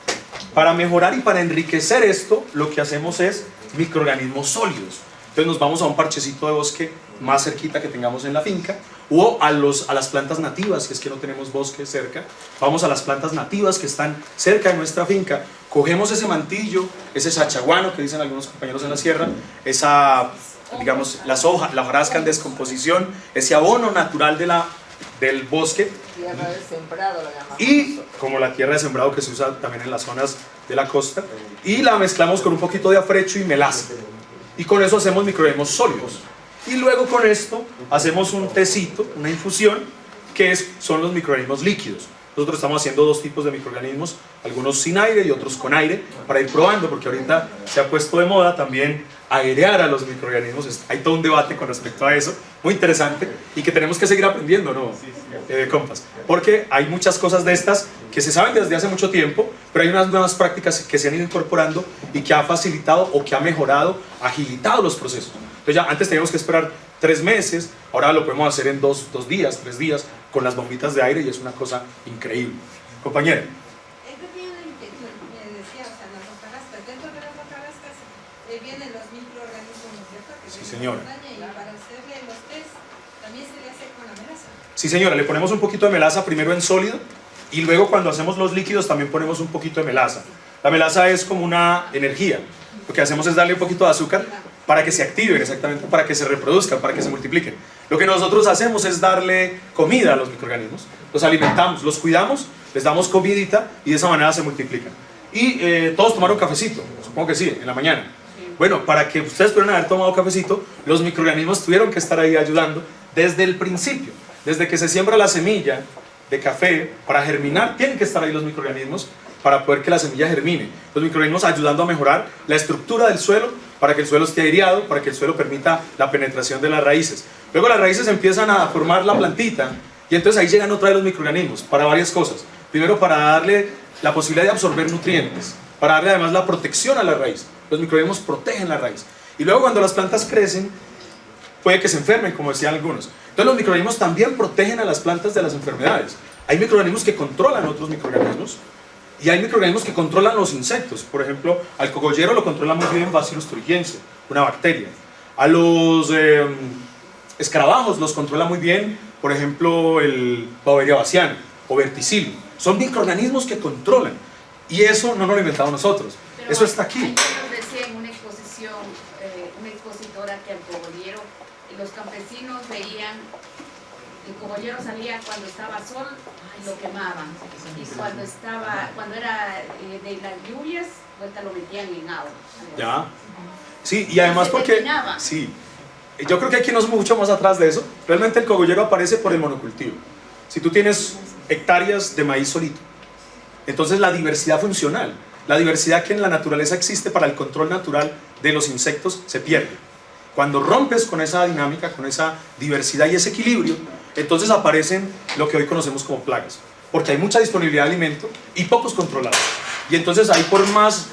Para mejorar y para enriquecer esto, lo que hacemos es microorganismos sólidos. Entonces nos vamos a un parchecito de bosque más cerquita que tengamos en la finca, o a las plantas nativas, que es que no tenemos bosque cerca. Vamos a las plantas nativas que están cerca de nuestra finca, cogemos ese mantillo, ese sachaguano que dicen algunos compañeros en la sierra, esa, digamos, las hojas, la hojarasca en descomposición, ese abono natural del bosque, Tierra de sembrado lo llamamos y nosotros. como la tierra de sembrado que se usa también en las zonas de la costa, y la mezclamos con un poquito de afrecho y melaza, y con eso hacemos microorganismos sólidos. Y luego con esto hacemos un tecito, una infusión, que son los microorganismos líquidos. Nosotros estamos haciendo dos tipos de microorganismos, algunos sin aire y otros con aire, para ir probando, porque ahorita se ha puesto de moda también airear a los microorganismos. Hay todo un debate con respecto a eso, muy interesante, y que tenemos que seguir aprendiendo, ¿no, compas? Porque hay muchas cosas de estas que se saben desde hace mucho tiempo, pero hay unas nuevas prácticas que se han ido incorporando y que ha facilitado o que ha mejorado, agilitado los procesos. Entonces ya antes teníamos que esperar 3 meses, ahora lo podemos hacer en 2 días, 3 días, con las bombitas de aire, y es una cosa increíble. Compañera. Yo tenía una intención, me decía, o sea, las hojarascas, dentro de las hojarascas vienen los microorganismos, ¿no es cierto? Que Sí, vienen señora. de montaña, y para hacerle los test, también se le hace con la melaza. Sí, señora, le ponemos un poquito de melaza primero en sólido, y luego cuando hacemos los líquidos también ponemos un poquito de melaza. La melaza es como una energía. Lo que hacemos es darle un poquito de azúcar para que se activen, exactamente, para que se reproduzcan, para que se multipliquen. Lo que nosotros hacemos es darle comida a los microorganismos, los alimentamos, los cuidamos, les damos comidita y de esa manera se multiplican. Y todos tomaron cafecito, supongo que sí, en la mañana. Bueno, para que ustedes pudieran haber tomado cafecito, los microorganismos tuvieron que estar ahí ayudando desde el principio, desde que se siembra la semilla de café para germinar, tienen que estar ahí los microorganismos para poder que la semilla germine. Los microorganismos ayudando a mejorar la estructura del suelo, para que el suelo esté aireado, para que el suelo permita la penetración de las raíces. Luego las raíces empiezan a formar la plantita, y entonces ahí llegan otra vez los microorganismos, para varias cosas. Primero, para darle la posibilidad de absorber nutrientes, para darle además la protección a la raíz. Los microorganismos protegen la raíz. Y luego cuando las plantas crecen, puede que se enfermen, como decían algunos. Entonces los microorganismos también protegen a las plantas de las enfermedades. Hay microorganismos que controlan otros microorganismos, y hay microorganismos que controlan los insectos. Por ejemplo, al cogollero lo controla muy bien Bacillus thuringiense, una bacteria. A los escarabajos los controla muy bien, por ejemplo, el Beauveria bassiana o Verticillium. Son microorganismos que controlan, y eso no nos lo inventamos nosotros. Pero Eso está aquí. ayer nos decía en una exposición, una expositora, que al cogollero, los campesinos veían, el cogollero salía cuando estaba sol, lo quemaban, y cuando era de las lluvias, vuelta lo metían en agua. Ya. Sí, y además Se porque... terminaba. Sí. Yo creo que hay que irnos mucho más atrás de eso. Realmente el cogollero aparece por el monocultivo. Si tú tienes hectáreas de maíz solito, entonces la diversidad funcional, la diversidad que en la naturaleza existe para el control natural de los insectos, se pierde. Cuando rompes con esa dinámica, con esa diversidad y ese equilibrio, entonces aparecen lo que hoy conocemos como plagas, porque hay mucha disponibilidad de alimento y pocos controlados. Y entonces ahí, por más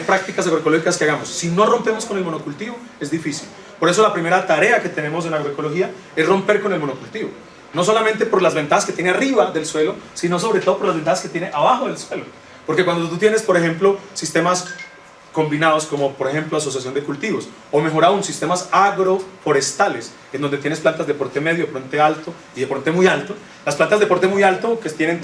prácticas agroecológicas que hagamos, si no rompemos con el monocultivo, es difícil. Por eso la primera tarea que tenemos en agroecología es romper con el monocultivo. No solamente por las ventajas que tiene arriba del suelo, sino sobre todo por las ventajas que tiene abajo del suelo. Porque cuando tú tienes, por ejemplo, sistemas combinados, como por ejemplo asociación de cultivos, o mejor aún, sistemas agroforestales, en donde tienes plantas de porte medio, de porte alto y de porte muy alto. Las plantas de porte muy alto, que tienen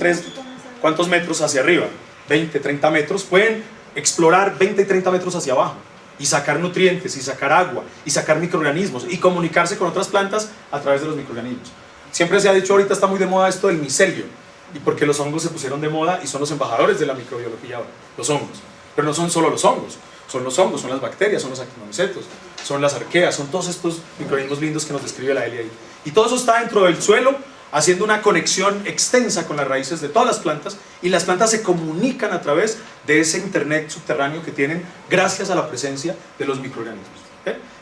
¿cuántos metros hacia arriba? 20, 30 metros, pueden explorar 20 y 30 metros hacia abajo, y sacar nutrientes, y sacar agua, y sacar microorganismos, y comunicarse con otras plantas a través de los microorganismos. Siempre se ha dicho, ahorita está muy de moda esto del micelio, y porque los hongos se pusieron de moda y son los embajadores de la microbiología ahora, los hongos. Pero no son solo los hongos, son las bacterias, son los actinomicetos, son las arqueas, son todos estos microorganismos lindos que nos describe la Eli ahí. Y todo eso está dentro del suelo, haciendo una conexión extensa con las raíces de todas las plantas, y las plantas se comunican a través de ese internet subterráneo que tienen gracias a la presencia de los microorganismos.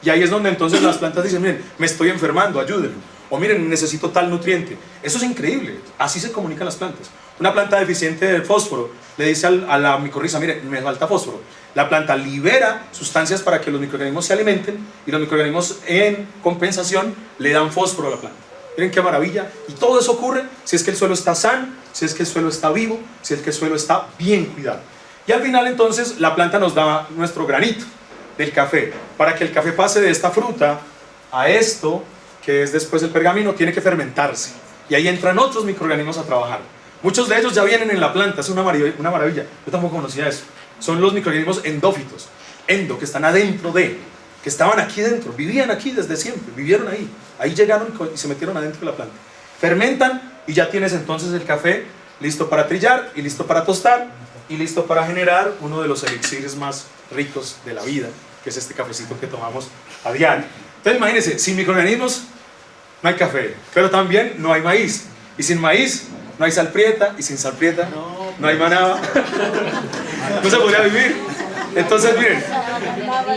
Y ahí es donde entonces las plantas dicen, miren, me estoy enfermando, ayúdenme. O miren, necesito tal nutriente. Eso es increíble, así se comunican las plantas. Una planta deficiente de fósforo le dice a la micorriza, miren, me falta fósforo. La planta libera sustancias para que los microorganismos se alimenten y los microorganismos en compensación le dan fósforo a la planta. Miren qué maravilla. Y todo eso ocurre si es que el suelo está sano, si es que el suelo está vivo, si es que el suelo está bien cuidado. Y al final entonces la planta nos da nuestro granito del café. Para que el café pase de esta fruta a esto, que es después el pergamino, tiene que fermentarse. Y ahí entran otros microorganismos a trabajar. Muchos de ellos ya vienen en la planta, es una maravilla. Yo tampoco conocía eso. Son los microorganismos endófitos, endo, que están adentro de, que estaban aquí dentro, vivían aquí desde siempre, vivieron ahí. Ahí llegaron y se metieron adentro de la planta. Fermentan y ya tienes entonces el café listo para trillar y listo para tostar y listo para generar uno de los elixires más ricos de la vida, que es este cafecito que tomamos a diario. Entonces imagínense, sin microorganismos no hay café, pero también no hay maíz. Y sin maíz no hay sal prieta, y sin sal prieta no hay manaba. No se podría vivir. Entonces miren,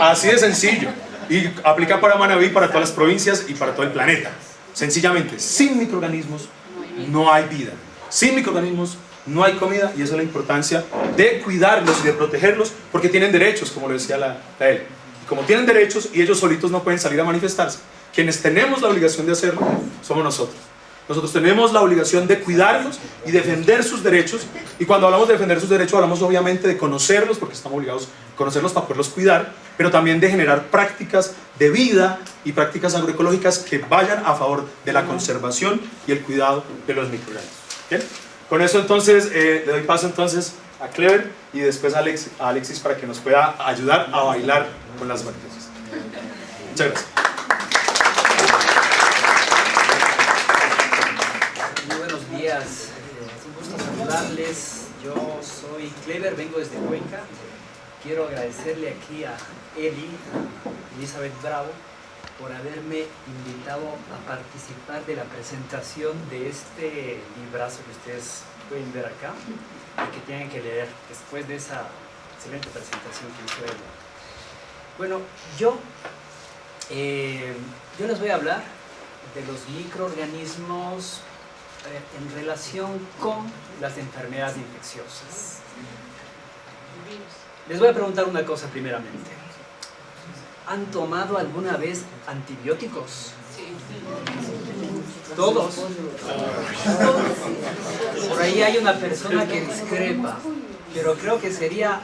así de sencillo. Y aplica para Manabí, para todas las provincias y para todo el planeta. Sencillamente, sin microorganismos no hay vida. Sin microorganismos no hay comida, y esa es la importancia de cuidarlos y de protegerlos, porque tienen derechos, como lo decía la él. Como tienen derechos y ellos solitos no pueden salir a manifestarse, quienes tenemos la obligación de hacerlo somos nosotros. Nosotros tenemos la obligación de cuidarlos y defender sus derechos, y cuando hablamos de defender sus derechos hablamos obviamente de conocerlos, porque estamos obligados a conocerlos para poderlos cuidar, pero también de generar prácticas de vida y prácticas agroecológicas que vayan a favor de la conservación y el cuidado de los microorganismos. ¿Bien? Con eso entonces le doy paso entonces a Clever y después a Alexis para que nos pueda ayudar a bailar con las bacterias. Muchas gracias. Muy buenos días, es un gusto saludarles. Yo soy Clever, vengo desde Cuenca. Quiero agradecerle aquí a Eli, Elizabeth Bravo, por haberme invitado a participar de la presentación de este librazo que ustedes pueden ver acá y que tienen que leer después de esa excelente presentación que hizo ella. Bueno, yo les voy a hablar de los microorganismos en relación con las enfermedades infecciosas. Les voy a preguntar una cosa primeramente. ¿Han tomado alguna vez antibióticos? ¿Todos? Por ahí hay una persona que discrepa, pero creo que sería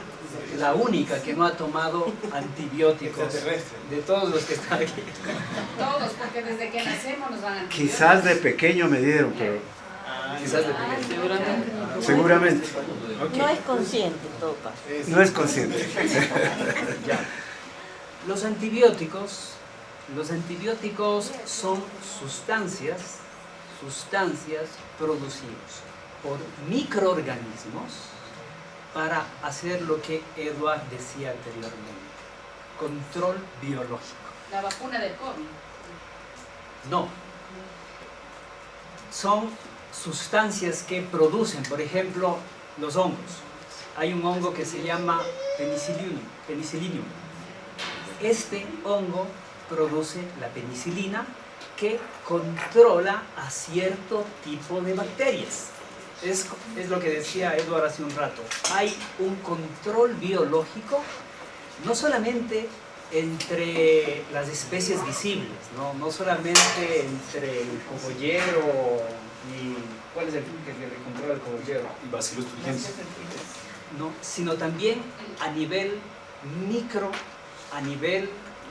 la única que no ha tomado antibióticos de todos los que están aquí. Todos, porque desde que nacemos nos dan antibióticos. Quizás de pequeño me dieron, pero Quizás de pequeño. seguramente. No es consciente en todo caso. No es consciente. Ya. Los antibióticos son sustancias producidas por microorganismos para hacer lo que Edward decía anteriormente, control biológico. La vacuna del COVID. No. Son sustancias que producen, por ejemplo, los hongos. Hay un hongo que se llama penicillium. Este hongo produce la penicilina que controla a cierto tipo de bacterias. Es lo que decía Edward hace un rato. Hay un control biológico, no solamente entre las especies visibles, no solamente entre el cogollero y... ¿Cuál es el que controla el cogollero? Y Bacillus thuringiensis. No, sino también a nivel micro, a nivel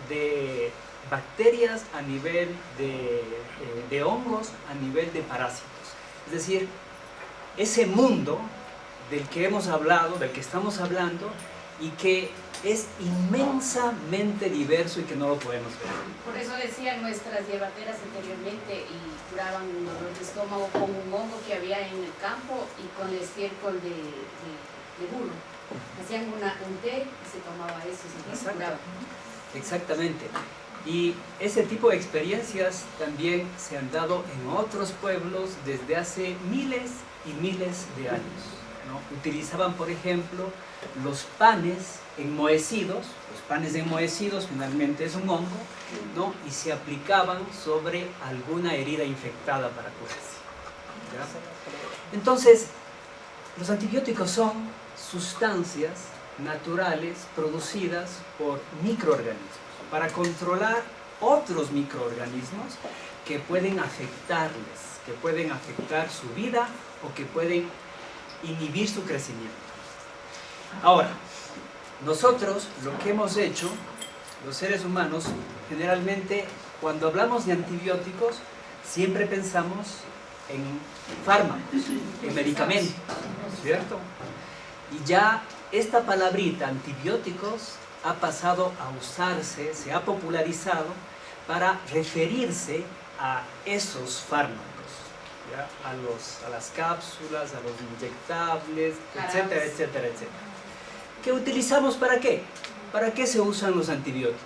de bacterias, a nivel de hongos, a nivel de parásitos. Es decir, ese mundo del que hemos hablado, del que estamos hablando, y que es inmensamente diverso y que no lo podemos ver. Por eso decían nuestras hierbateras anteriormente y curaban un dolor de estómago con un hongo que había en el campo y con el estiércol de burro. Hacían un té y se tomaba eso y se curaba. Exactamente. Y ese tipo de experiencias también se han dado en otros pueblos desde hace miles y miles de años, ¿no? Utilizaban, por ejemplo, los panes enmohecidos. Los panes enmohecidos finalmente es un hongo, ¿no? Y se aplicaban sobre alguna herida infectada para curarse, ¿ya? Entonces, los antibióticos son sustancias naturales producidas por microorganismos para controlar otros microorganismos que pueden afectarles, que pueden afectar su vida o que pueden inhibir su crecimiento. Ahora, nosotros lo que hemos hecho, los seres humanos, generalmente cuando hablamos de antibióticos, siempre pensamos en fármacos, en medicamentos, ¿cierto? Y ya esta palabrita, antibióticos, ha pasado a usarse, se ha popularizado para referirse a esos fármacos, ¿ya? A las cápsulas, a los inyectables, etcétera, etcétera, etcétera. ¿Qué utilizamos para qué? ¿Para qué se usan los antibióticos?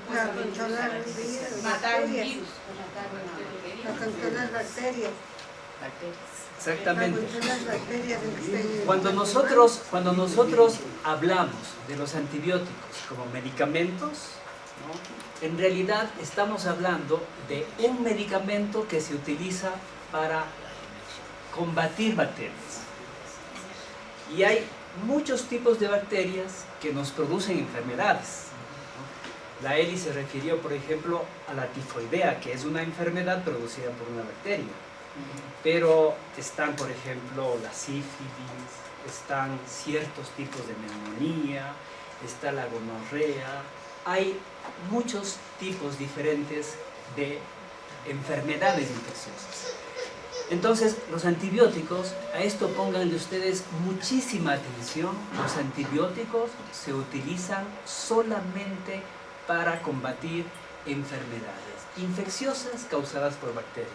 Para controlar el virus, Matar un bacterias, virus. para controlar bacterias, para Exactamente. controlar bacterias en que estén en el Cuando nosotros hablamos de los antibióticos como medicamentos, ¿no? En realidad estamos hablando de un medicamento que se utiliza para combatir bacterias. Y hay muchos tipos de bacterias que nos producen enfermedades, ¿no? La Eli se refirió, por ejemplo, a la tifoidea, que es una enfermedad producida por una bacteria. Pero están, por ejemplo, la sífilis, están ciertos tipos de neumonía, está la gonorrea. Hay muchos tipos diferentes de enfermedades infecciosas. Entonces, los antibióticos, a esto pónganle ustedes muchísima atención. Los antibióticos se utilizan solamente para combatir enfermedades infecciosas causadas por bacterias.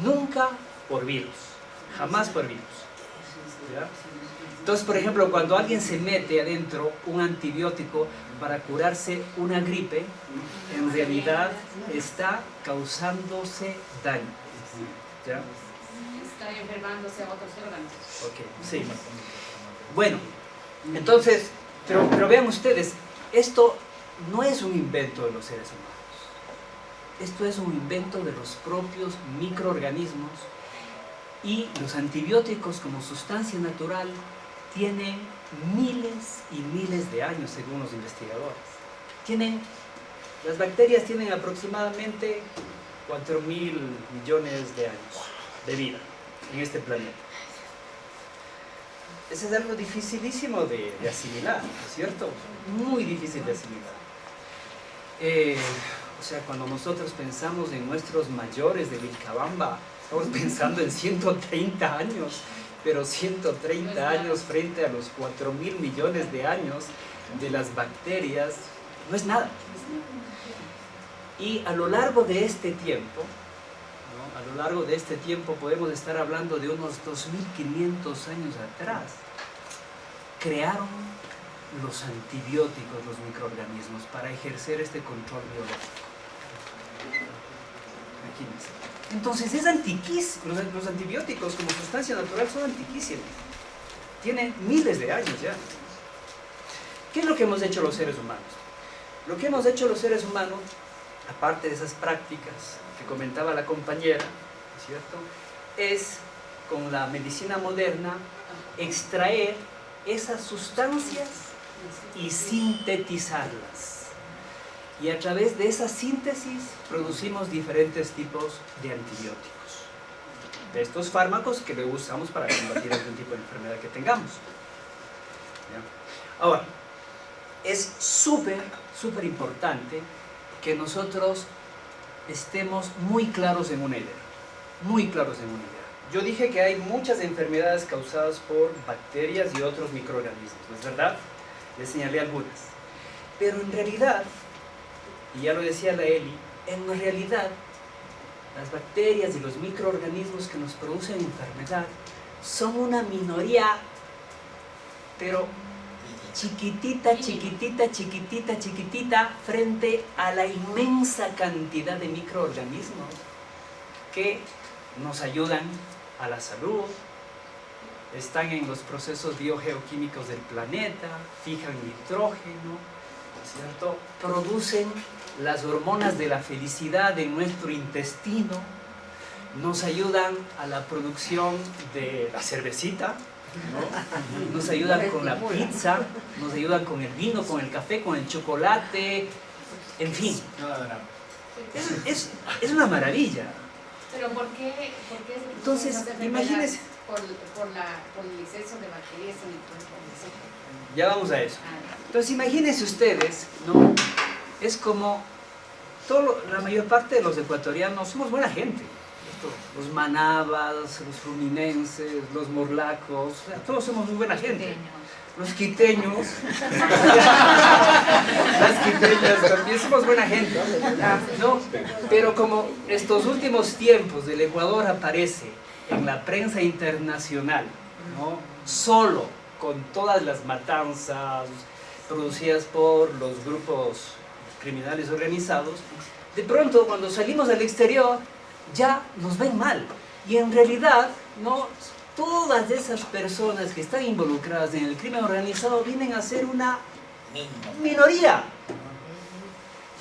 Nunca por virus, jamás por virus. ¿Ya? Entonces, por ejemplo, cuando alguien se mete adentro un antibiótico para curarse una gripe, en realidad está causándose daño. ¿Ya? Está enfermándose a otros órganos. Ok, sí. Bueno, entonces, pero vean ustedes, esto no es un invento de los seres humanos. Esto es un invento de los propios microorganismos, y los antibióticos como sustancia natural tienen miles y miles de años según los investigadores. Las bacterias tienen aproximadamente 4.000 millones de años de vida en este planeta. Eso es algo dificilísimo de asimilar, ¿no es cierto? Muy difícil de asimilar. O sea, cuando nosotros pensamos en nuestros mayores de Vilcabamba, estamos pensando en 130 años, pero 130 años frente a los 4.000 millones de años de las bacterias no es nada. Y a lo largo de este tiempo, ¿no? A lo largo de este tiempo podemos estar hablando de unos 2.500 años atrás, crearon los antibióticos, los microorganismos, para ejercer este control biológico. Imagínense. Entonces es antiquísimo. Los antibióticos como sustancia natural son antiquísimos. Tienen miles de años ya. ¿Qué es lo que hemos hecho los seres humanos? Lo que hemos hecho los seres humanos, aparte de esas prácticas que comentaba la compañera, ¿cierto?, es con la medicina moderna extraer esas sustancias y sintetizarlas. Y a través de esa síntesis producimos diferentes tipos de antibióticos, de estos fármacos que luego usamos para combatir algún tipo de enfermedad que tengamos. ¿Ya? Ahora, es súper importante que nosotros estemos muy claros en una idea, muy claros en una idea. Yo dije que hay muchas enfermedades causadas por bacterias y otros microorganismos, ¿no es verdad? Les señalé algunas. Pero en realidad, y ya lo decía la Eli, en realidad las bacterias y los microorganismos que nos producen enfermedad son una minoría, pero chiquitita, chiquitita, chiquitita, chiquitita, frente a la inmensa cantidad de microorganismos que nos ayudan a la salud, están en los procesos biogeoquímicos del planeta, fijan nitrógeno, ¿cierto?, producen las hormonas de la felicidad en nuestro intestino, nos ayudan a la producción de la cervecita, ¿no? Nos ayudan con la pizza, nos ayudan con el vino, con el café, con el chocolate, en fin. Es una maravilla. Pero ¿por qué Entonces, imagínese. por el exceso de bacterias en el cuerpo? Ya vamos a eso. Entonces, imagínense ustedes, ¿no? Es como la mayor parte de los ecuatorianos somos buena gente. Los manabas, los fluminenses, los morlacos, o sea, todos somos muy buena gente. Los quiteños, las quiteñas también somos buena gente, ¿no? Pero como estos últimos tiempos el Ecuador aparece en la prensa internacional, ¿no? Solo con todas las matanzas producidas por los grupos criminales organizados, de pronto cuando salimos al exterior ya nos ven mal. Y en realidad, ¿no? Todas esas personas que están involucradas en el crimen organizado vienen a ser una minoría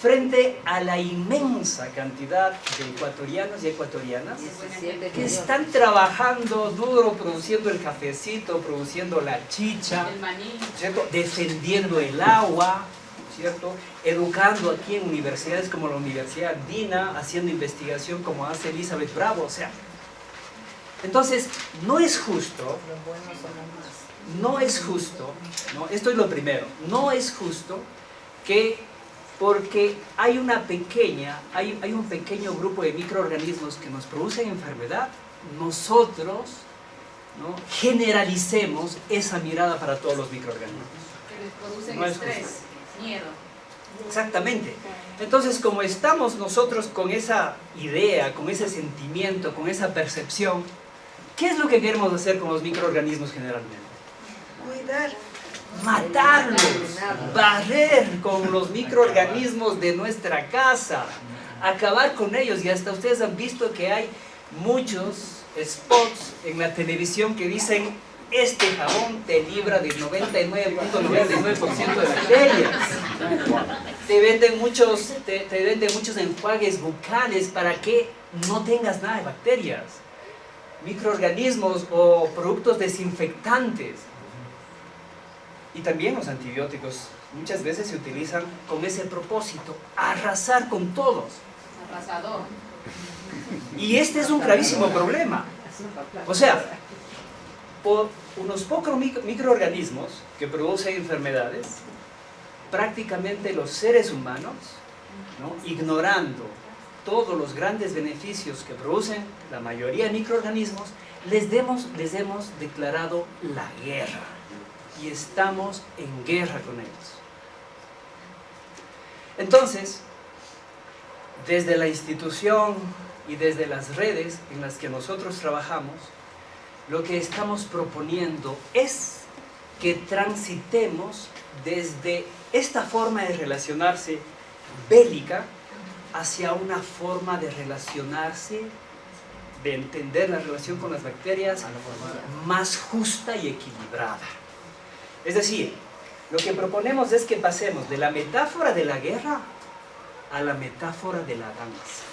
frente a la inmensa cantidad de ecuatorianos y ecuatorianas que están trabajando duro, produciendo el cafecito, produciendo la chicha, El maní. ¿cierto? Defendiendo el agua, ¿cierto? Educando aquí en universidades como la Universidad Andina, haciendo investigación como hace Elizabeth Bravo, o sea. Entonces, no es justo, ¿no? Esto es lo primero, no es justo que porque hay un pequeño grupo de microorganismos que nos producen enfermedad, nosotros, ¿no? Generalicemos esa mirada para todos los microorganismos. Que les producen No es estrés, miedo. Exactamente. Entonces, como estamos nosotros con esa idea, con ese sentimiento, con esa percepción, ¿qué es lo que queremos hacer con los microorganismos generalmente? Cuidar. Matarlos, barrer con los microorganismos de nuestra casa, acabar con ellos. Y hasta ustedes han visto que hay muchos spots en la televisión que dicen: este jabón te libra del 99.99% de bacterias. Te venden muchos enjuagues bucales para que no tengas nada de bacterias, microorganismos o productos desinfectantes. Y también los antibióticos muchas veces se utilizan con ese propósito: arrasar con todos. Arrasador. Y este es un gravísimo problema. O sea, por unos pocos microorganismos que producen enfermedades, prácticamente los seres humanos, ¿no? Ignorando todos los grandes beneficios que producen la mayoría de microorganismos, les hemos declarado la guerra. Y estamos en guerra con ellos. Entonces, desde la institución y desde las redes en las que nosotros trabajamos, lo que estamos proponiendo es que transitemos desde esta forma de relacionarse bélica hacia una forma de relacionarse, de entender la relación con las bacterias más justa y equilibrada. Es decir, lo que proponemos es que pasemos de la metáfora de la guerra a la metáfora de la danza.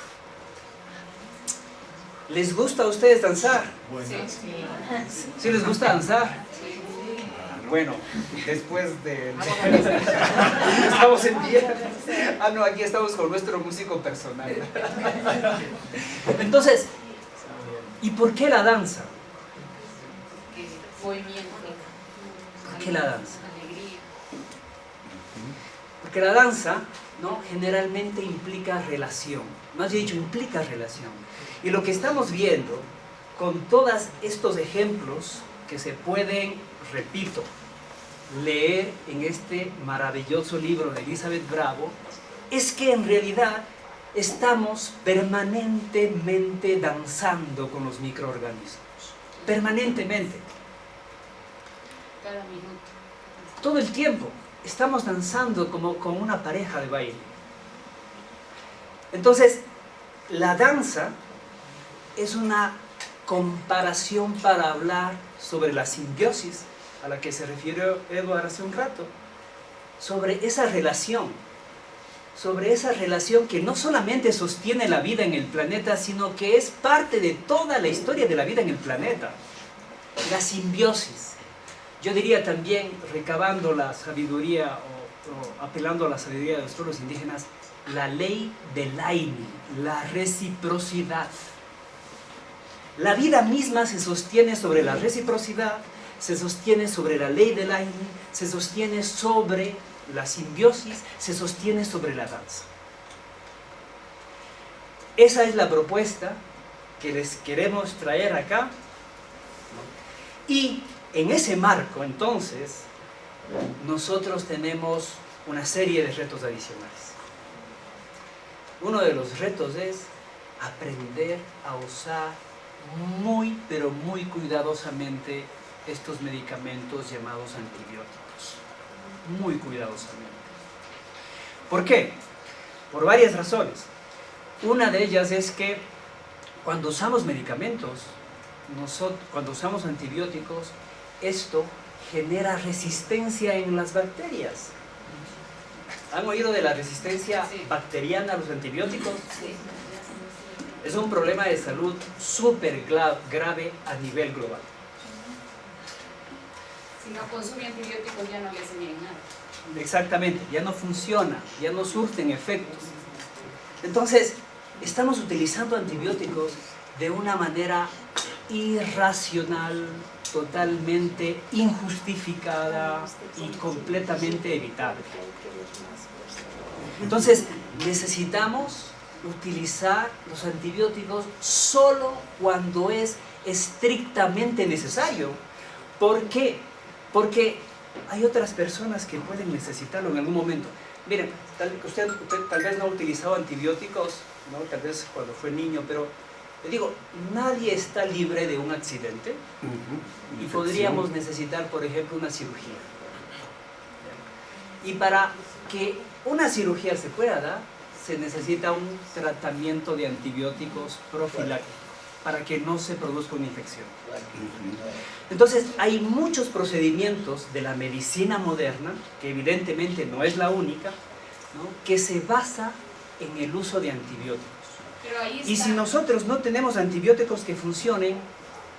¿Les gusta a ustedes danzar? ¿Sí les gusta danzar? Bueno, después de... Estamos en pie. Ah, no, aquí estamos con nuestro músico personal. Entonces, ¿y por qué la danza? Movimiento. ¿Por qué la danza? Alegría. Porque la danza, ¿no? Generalmente implica relación. Más bien dicho, implica relación. Y lo que estamos viendo con todos estos ejemplos que se pueden, repito, leer en este maravilloso libro de Elizabeth Bravo, es que en realidad estamos permanentemente danzando con los microorganismos. Permanentemente. Cada minuto. Todo el tiempo estamos danzando como una pareja de baile. Entonces, la danza es una comparación para hablar sobre la simbiosis a la que se refirió Edward hace un rato, sobre esa relación que no solamente sostiene la vida en el planeta, sino que es parte de toda la historia de la vida en el planeta. la simbiosis. Yo diría también, recabando la sabiduría o apelando a la sabiduría de los pueblos indígenas, la ley del Laini, la reciprocidad. La vida misma se sostiene sobre la reciprocidad, se sostiene sobre la ley del Laini, se sostiene sobre la simbiosis, se sostiene sobre la danza. Esa es la propuesta que les queremos traer acá. Y en ese marco, entonces, nosotros tenemos una serie de retos adicionales. Uno de los retos es aprender a usar muy, pero muy cuidadosamente estos medicamentos llamados antibióticos. Muy cuidadosamente. ¿Por qué? Por varias razones. Una de ellas es que cuando usamos medicamentos, cuando usamos antibióticos, esto genera resistencia en las bacterias. ¿Han oído de la resistencia bacteriana a los antibióticos? Sí. Es un problema de salud súper grave a nivel global. Si no consume antibióticos ya no le hacen bien nada. Exactamente, ya no funciona, ya no surten efectos. Entonces, estamos utilizando antibióticos de una manera irracional, totalmente injustificada y completamente evitable. Entonces, necesitamos utilizar los antibióticos solo cuando es estrictamente necesario. ¿Por qué? Porque hay otras personas que pueden necesitarlo en algún momento. Miren, usted tal vez no ha utilizado antibióticos, ¿no? Tal vez cuando fue niño, pero le digo, nadie está libre de un accidente y podríamos necesitar, por ejemplo, una cirugía. Y para que una cirugía se pueda dar, se necesita un tratamiento de antibióticos profiláctico para que no se produzca una infección. Entonces, hay muchos procedimientos de la medicina moderna, que evidentemente no es la única, ¿no?, que se basa en el uso de antibióticos. Pero ahí está, Y si nosotros no tenemos antibióticos que funcionen,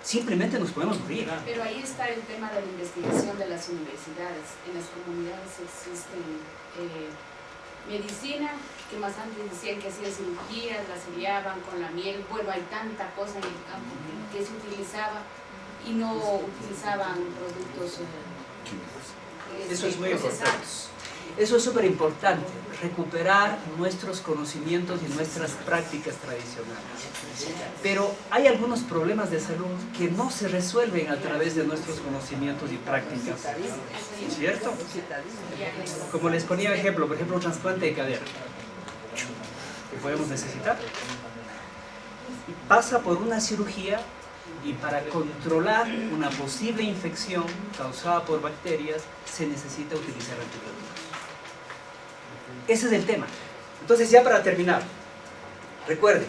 simplemente nos podemos morir. pero ahí está el tema de la investigación de las universidades. En las comunidades existen medicina, que más antes decían que hacían cirugías, las aliaban con la miel. Bueno, hay tanta cosa en el campo que se utilizaba y no utilizaban productos Eso es muy importante. procesados. Eso es súper importante, recuperar nuestros conocimientos y nuestras prácticas tradicionales. Pero hay algunos problemas de salud que no se resuelven a través de nuestros conocimientos y prácticas, ¿cierto? Como les ponía ejemplo, por ejemplo, un trasplante de cadera, que podemos necesitar. Pasa por una cirugía y para controlar una posible infección causada por bacterias se necesita utilizar antibióticos. Ese es el tema. Entonces, ya para terminar, recuerden,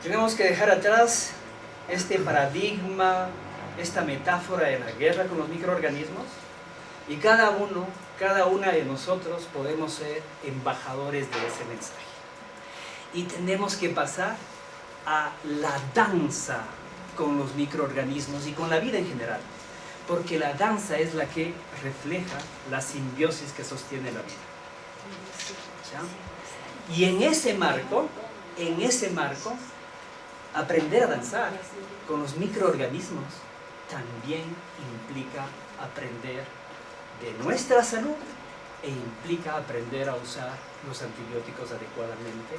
tenemos que dejar atrás este paradigma, esta metáfora de la guerra con los microorganismos, y cada una de nosotros podemos ser embajadores de ese mensaje. Y tenemos que pasar a la danza con los microorganismos y con la vida en general, porque la danza es la que refleja la simbiosis que sostiene la vida. ¿Ya? Y en ese marco, aprender a danzar con los microorganismos también implica aprender de nuestra salud e implica aprender a usar los antibióticos adecuadamente,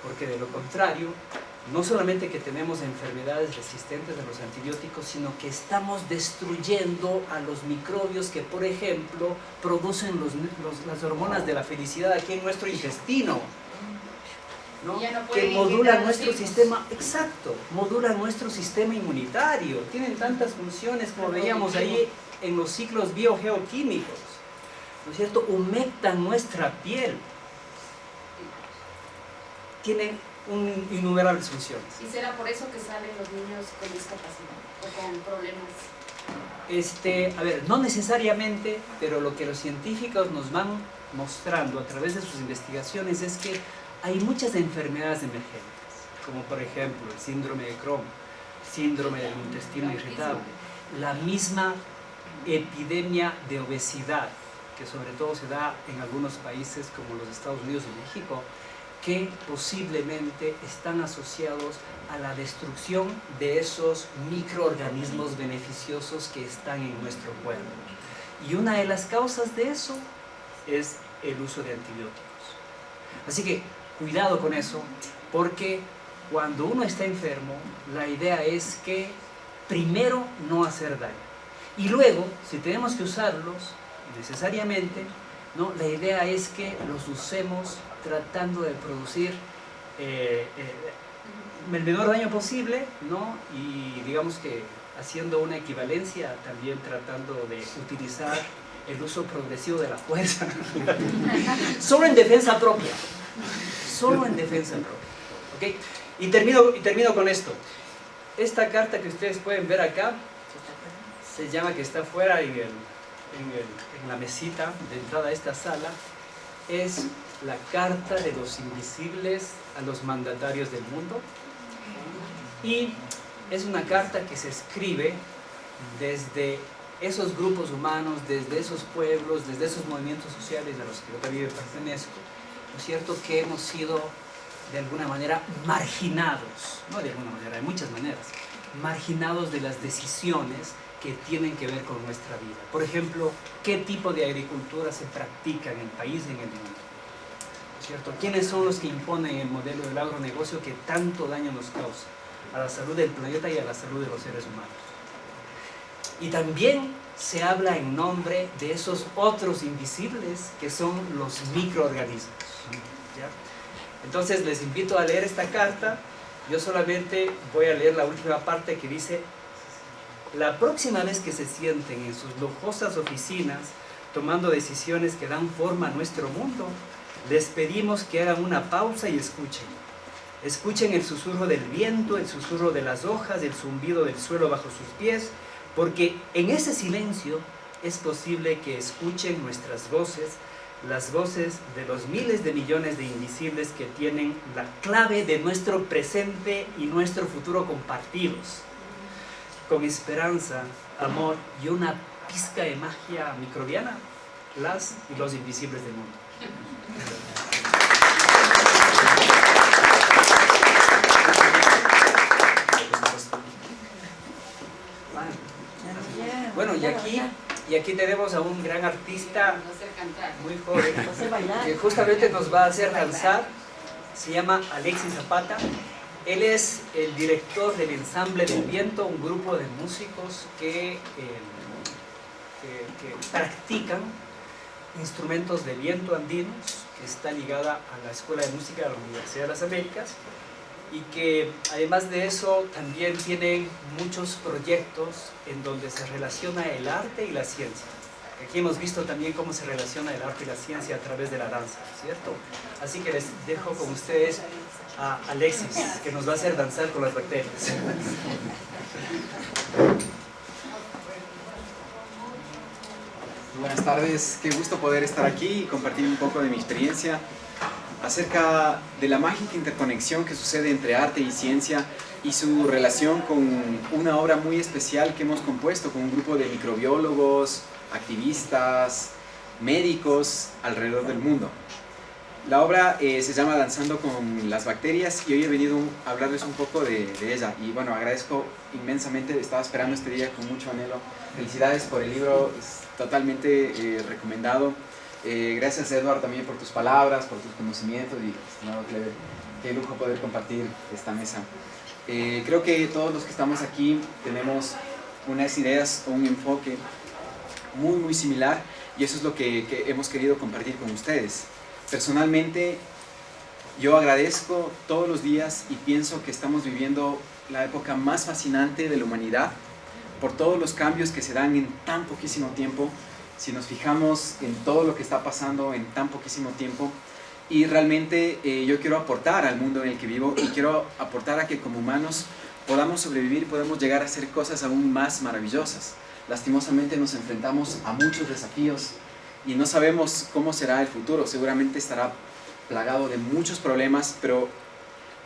porque de lo contrario, no solamente que tenemos enfermedades resistentes a los antibióticos, sino que estamos destruyendo a los microbios que, por ejemplo, producen las hormonas de la felicidad aquí en nuestro intestino, ¿no? Que modulan nuestro sistema, exacto, modulan nuestro sistema inmunitario. Tienen tantas funciones como veíamos ahí en los ciclos biogeoquímicos, ¿no es cierto? Humectan nuestra piel. Tienen innumerables funciones. ¿Y será por eso que salen los niños con discapacidad o con problemas? A ver, no necesariamente, pero lo que los científicos nos van mostrando a través de sus investigaciones es que hay muchas enfermedades emergentes, como por ejemplo el síndrome de Crohn, síndrome del intestino irritable, la misma epidemia de obesidad, que sobre todo se da en algunos países como los Estados Unidos y México, que posiblemente están asociados a la destrucción de esos microorganismos beneficiosos que están en nuestro cuerpo. Y una de las causas de eso es el uso de antibióticos. Así que cuidado con eso, porque cuando uno está enfermo, la idea es que primero no hacer daño. Y luego, si tenemos que usarlos necesariamente, ¿no? La idea es que los usemos tratando de producir el menor daño posible, ¿no? Y digamos que haciendo una equivalencia, también tratando de utilizar el uso progresivo de la fuerza. Solo en defensa propia. Solo en defensa propia. ¿Okay? Y termino con esto. Esta carta que ustedes pueden ver acá, se llama, que está afuera en la mesita de entrada a esta sala, es la Carta de los Invisibles a los Mandatarios del Mundo. Y es una carta que se escribe desde esos grupos humanos, desde esos pueblos, desde esos movimientos sociales a los que yo también pertenezco, ¿no es cierto?, que hemos sido de alguna manera marginados, no de alguna manera, de muchas maneras, marginados de las decisiones que tienen que ver con nuestra vida. Por ejemplo, ¿qué tipo de agricultura se practica en el país y en el mundo? ¿No es cierto? ¿Quiénes son los que imponen el modelo del agronegocio que tanto daño nos causa a la salud del planeta y a la salud de los seres humanos? Y también se habla en nombre de esos otros invisibles que son los microorganismos, ¿ya? Entonces les invito a leer esta carta. Yo solamente voy a leer la última parte que dice: la próxima vez que se sienten en sus lujosas oficinas tomando decisiones que dan forma a nuestro mundo, les pedimos que hagan una pausa y escuchen. Escuchen el susurro del viento, el susurro de las hojas, el zumbido del suelo bajo sus pies, porque en ese silencio es posible que escuchen nuestras voces, las voces de los miles de millones de invisibles que tienen la clave de nuestro presente y nuestro futuro compartidos, con esperanza, amor y una pizca de magia microbiana, las y los invisibles del mundo. Bueno, y aquí tenemos a un gran artista muy joven que justamente nos va a hacer danzar. Se llama Alexis Zapata. Él es el director del Ensamble del Viento, un grupo de músicos que practican instrumentos de viento andinos, que está ligada a la Escuela de Música de la Universidad de las Américas, y que además de eso también tienen muchos proyectos en donde se relaciona el arte y la ciencia. Aquí hemos visto también cómo se relaciona el arte y la ciencia a través de la danza, ¿cierto? Así que les dejo con ustedes a Alexis, que nos va a hacer danzar con las bacterias. Buenas tardes, qué gusto poder estar aquí y compartir un poco de mi experiencia acerca de la mágica interconexión que sucede entre arte y ciencia y su relación con una obra muy especial que hemos compuesto con un grupo de microbiólogos, activistas, médicos alrededor del mundo. La obra se llama Danzando con las Bacterias y hoy he venido a hablarles un poco de ella. Y bueno, agradezco inmensamente, estaba esperando este día con mucho anhelo. Felicidades por el libro, es totalmente recomendado. Gracias, Edward, también por tus palabras, por tus conocimientos y, estimado Clever, qué lujo poder compartir esta mesa. Creo que todos los que estamos aquí tenemos unas ideas o un enfoque muy similar y eso es lo que hemos querido compartir con ustedes. Personalmente, yo agradezco todos los días y pienso que estamos viviendo la época más fascinante de la humanidad por todos los cambios que se dan en tan poquísimo tiempo. Si nos fijamos en todo lo que está pasando en tan poquísimo tiempo, y realmente yo quiero aportar al mundo en el que vivo y quiero aportar a que como humanos podamos sobrevivir y podemos llegar a hacer cosas aún más maravillosas. Lastimosamente nos enfrentamos a muchos desafíos y no sabemos cómo será el futuro. Seguramente estará plagado de muchos problemas, pero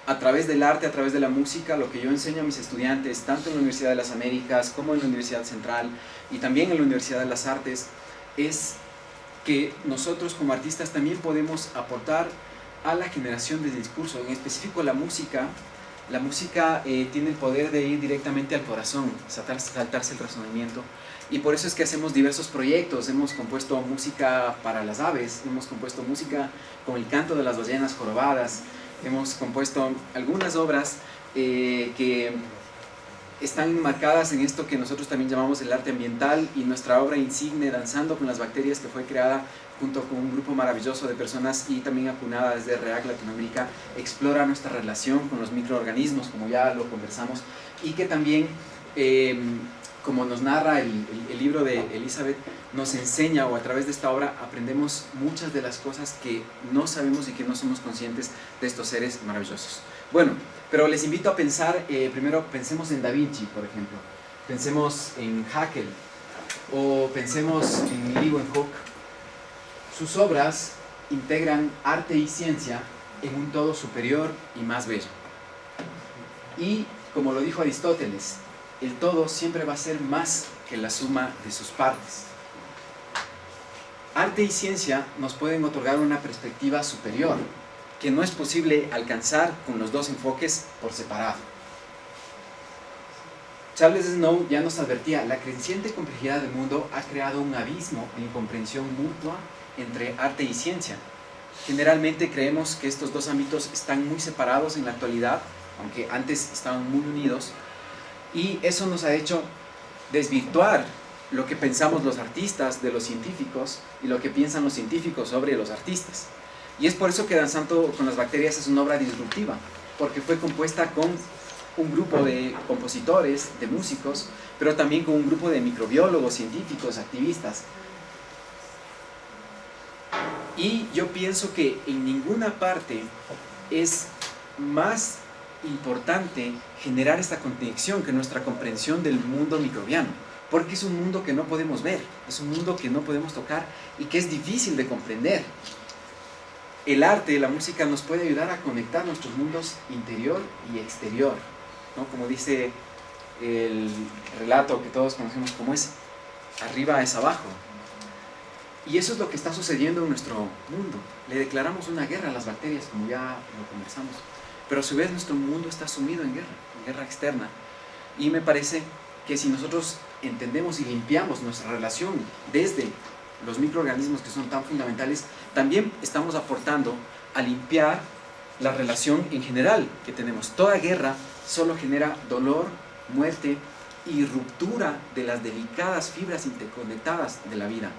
a través del arte, a través de la música, lo que yo enseño a mis estudiantes, tanto en la Universidad de las Américas como en la Universidad Central y también en la Universidad de las Artes, es que nosotros como artistas también podemos aportar a la generación del discurso, en específico la música. La música tiene el poder de ir directamente al corazón, saltarse el razonamiento, y por eso es que hacemos diversos proyectos. Hemos compuesto música para las aves, hemos compuesto música con el canto de las ballenas jorobadas, hemos compuesto algunas obras que están marcadas en esto que nosotros también llamamos el arte ambiental, y nuestra obra insigne, Danzando con las Bacterias, que fue creada junto con un grupo maravilloso de personas y también acunada desde REAC Latinoamérica, explora nuestra relación con los microorganismos, como ya lo conversamos, y que también, como nos narra el libro de Elizabeth, nos enseña, o a través de esta obra aprendemos muchas de las cosas que no sabemos y que no somos conscientes de estos seres maravillosos. Bueno, pero les invito a pensar, primero pensemos en Da Vinci, por ejemplo, pensemos en Haeckel, o pensemos en Leeuwenhoek. Sus obras integran arte y ciencia en un todo superior y más bello. Y, como lo dijo Aristóteles, el todo siempre va a ser más que la suma de sus partes. Arte y ciencia nos pueden otorgar una perspectiva superior, que no es posible alcanzar con los dos enfoques por separado. Charles Snow ya nos advertía: la creciente complejidad del mundo ha creado un abismo de incomprensión mutua entre arte y ciencia. Generalmente creemos que estos dos ámbitos están muy separados en la actualidad, aunque antes estaban muy unidos, y eso nos ha hecho desvirtuar lo que pensamos los artistas de los científicos y lo que piensan los científicos sobre los artistas. Y es por eso que Danzando con las Bacterias es una obra disruptiva, porque fue compuesta con un grupo de compositores, de músicos, pero también con un grupo de microbiólogos, científicos, activistas. Y yo pienso que en ninguna parte es más importante generar esta conexión que nuestra comprensión del mundo microbiano, porque es un mundo que no podemos ver, es un mundo que no podemos tocar y que es difícil de comprender. El arte, la música nos puede ayudar a conectar nuestros mundos interior y exterior, ¿no? Como dice el relato que todos conocemos como es arriba es abajo. Y eso es lo que está sucediendo en nuestro mundo. Le declaramos una guerra a las bacterias, como ya lo conversamos. Pero a su vez nuestro mundo está sumido en guerra externa. Y me parece que si nosotros entendemos y limpiamos nuestra relación desde los microorganismos, que son tan fundamentales, también estamos aportando a limpiar la relación en general que tenemos. Toda guerra solo genera dolor, muerte y ruptura de las delicadas fibras interconectadas de la vida.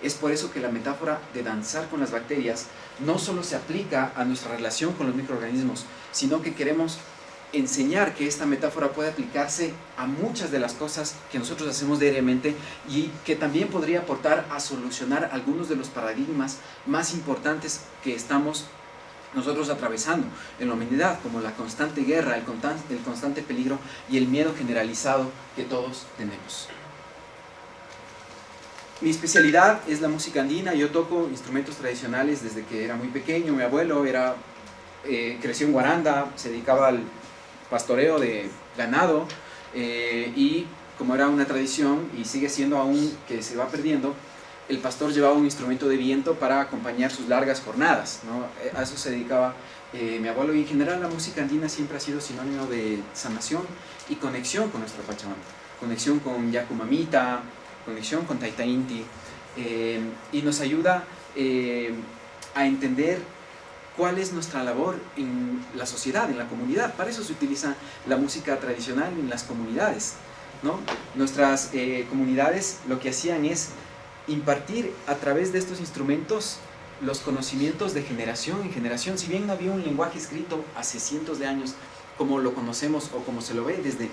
Es por eso que la metáfora de danzar con las bacterias no solo se aplica a nuestra relación con los microorganismos, sino que queremos enseñar que esta metáfora puede aplicarse a muchas de las cosas que nosotros hacemos diariamente y que también podría aportar a solucionar algunos de los paradigmas más importantes que estamos nosotros atravesando en la humanidad, como la constante guerra, el constante peligro y el miedo generalizado que todos tenemos. Mi especialidad es la música andina. Yo toco instrumentos tradicionales desde que era muy pequeño. Mi abuelo creció en Guaranda, se dedicaba al pastoreo de ganado, y como era una tradición y sigue siendo aún que se va perdiendo, el pastor llevaba un instrumento de viento para acompañar sus largas jornadas, ¿no? A eso se dedicaba mi abuelo, y en general la música andina siempre ha sido sinónimo de sanación y conexión con nuestra Pachamama, conexión con Yacumamita, conexión con Taita Inti, y nos ayuda a entender cuál es nuestra labor en la sociedad, en la comunidad. Para eso se utiliza la música tradicional en las comunidades, ¿no? Nuestras comunidades lo que hacían es impartir a través de estos instrumentos los conocimientos de generación en generación. Si bien no había un lenguaje escrito hace cientos de años como lo conocemos o como se lo ve desde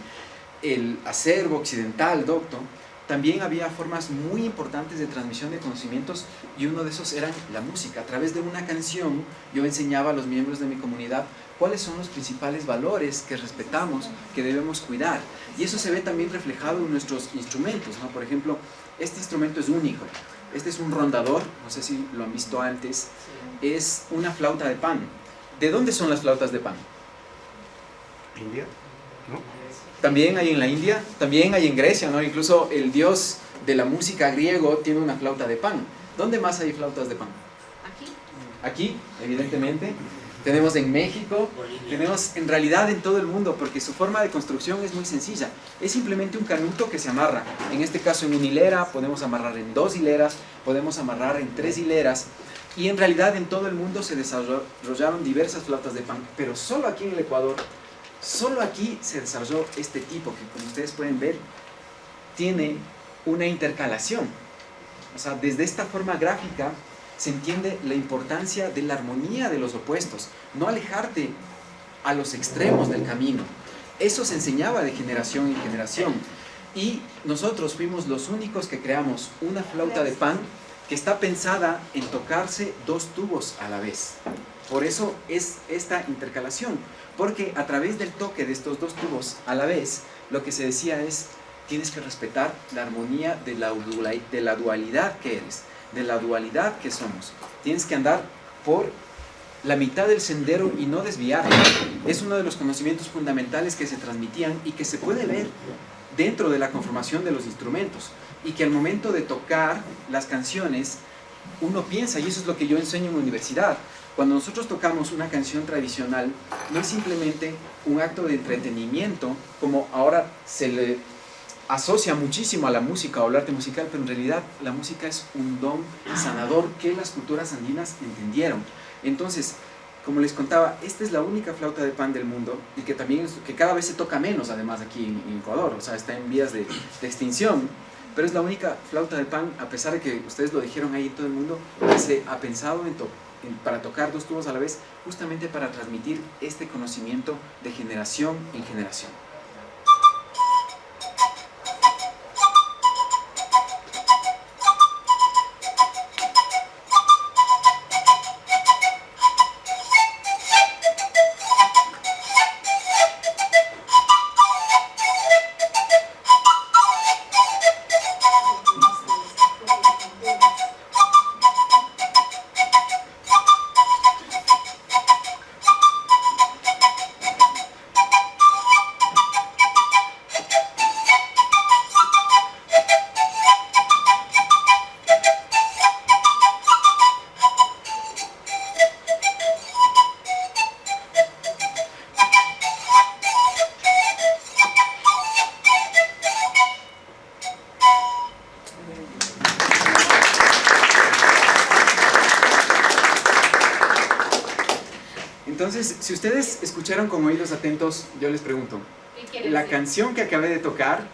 el acervo occidental docto, también había formas muy importantes de transmisión de conocimientos, y uno de esos era la música. A través de una canción yo enseñaba a los miembros de mi comunidad cuáles son los principales valores que respetamos, que debemos cuidar, y eso se ve también reflejado en nuestros instrumentos, ¿no? Por ejemplo, este instrumento es único. Este es un rondador, no sé si lo han visto antes, es una flauta de pan. ¿De dónde son las flautas de pan? India, ¿no? También hay en la India, también hay en Grecia, ¿no? Incluso el dios de la música griego tiene una flauta de pan. ¿Dónde más hay flautas de pan? Aquí. Aquí, evidentemente. Tenemos en México, tenemos en realidad en todo el mundo, porque su forma de construcción es muy sencilla. Es simplemente un canuto que se amarra. En este caso en una hilera, podemos amarrar en 2 hileras, podemos amarrar en 3 hileras. Y en realidad en todo el mundo se desarrollaron diversas flautas de pan, pero solo aquí en el Ecuador, solo aquí se desarrolló este tipo, que como ustedes pueden ver, tiene una intercalación. O sea, desde esta forma gráfica se entiende la importancia de la armonía de los opuestos, no alejarte a los extremos del camino. Eso se enseñaba de generación en generación. Y nosotros fuimos los únicos que creamos una flauta de pan que está pensada en tocarse 2 tubos a la vez. Por eso es esta intercalación, porque a través del toque de estos 2 tubos a la vez, lo que se decía es, tienes que respetar la armonía de la dualidad que eres, de la dualidad que somos. Tienes que andar por la mitad del sendero y no desviarte. Es uno de los conocimientos fundamentales que se transmitían y que se puede ver dentro de la conformación de los instrumentos, y que al momento de tocar las canciones uno piensa, y eso es lo que yo enseño en la universidad. Cuando nosotros tocamos una canción tradicional, no es simplemente un acto de entretenimiento, como ahora se le asocia muchísimo a la música o al arte musical, pero en realidad la música es un don sanador que las culturas andinas entendieron. Entonces, como les contaba, esta es la única flauta de pan del mundo, y que también que cada vez se toca menos, además, aquí en Ecuador. O sea, está en vías de extinción, pero es la única flauta de pan, a pesar de que ustedes lo dijeron ahí en todo el mundo, que se ha pensado para tocar 2 tubos a la vez, justamente para transmitir este conocimiento de generación en generación. Entonces, si ustedes escucharon con oídos atentos, yo les pregunto, la canción que acabé de tocar,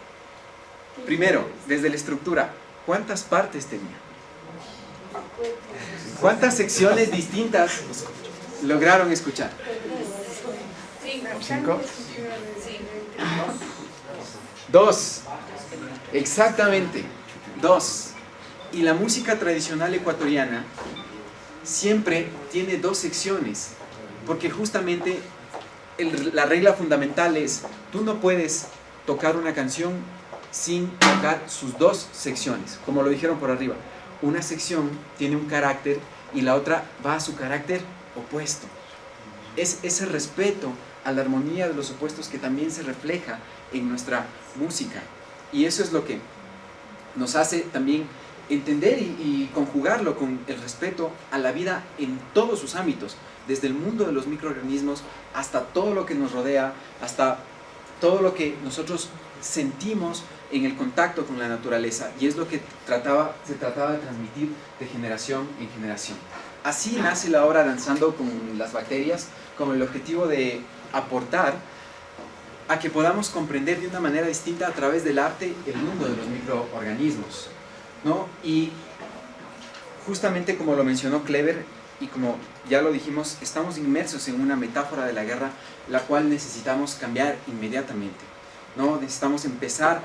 primero, desde la estructura, ¿cuántas partes tenía? ¿Cuántas secciones distintas lograron escuchar? 5. 2. Exactamente, 2. Y la música tradicional ecuatoriana siempre tiene 2 secciones, porque justamente la regla fundamental es, tú no puedes tocar una canción sin tocar sus 2 secciones, como lo dijeron por arriba. Una sección tiene un carácter y la otra va a su carácter opuesto. Es ese respeto a la armonía de los opuestos que también se refleja en nuestra música. Y eso es lo que nos hace también entender y conjugarlo con el respeto a la vida en todos sus ámbitos, desde el mundo de los microorganismos hasta todo lo que nos rodea, hasta todo lo que nosotros sentimos en el contacto con la naturaleza, y es lo que se trataba de transmitir de generación en generación. Así nace la obra Danzando con las Bacterias, con el objetivo de aportar a que podamos comprender de una manera distinta a través del arte el mundo de los microorganismos, ¿no? Y justamente como lo mencionó Clever, y como ya lo dijimos, estamos inmersos en una metáfora de la guerra, la cual necesitamos cambiar inmediatamente, ¿no? Necesitamos empezar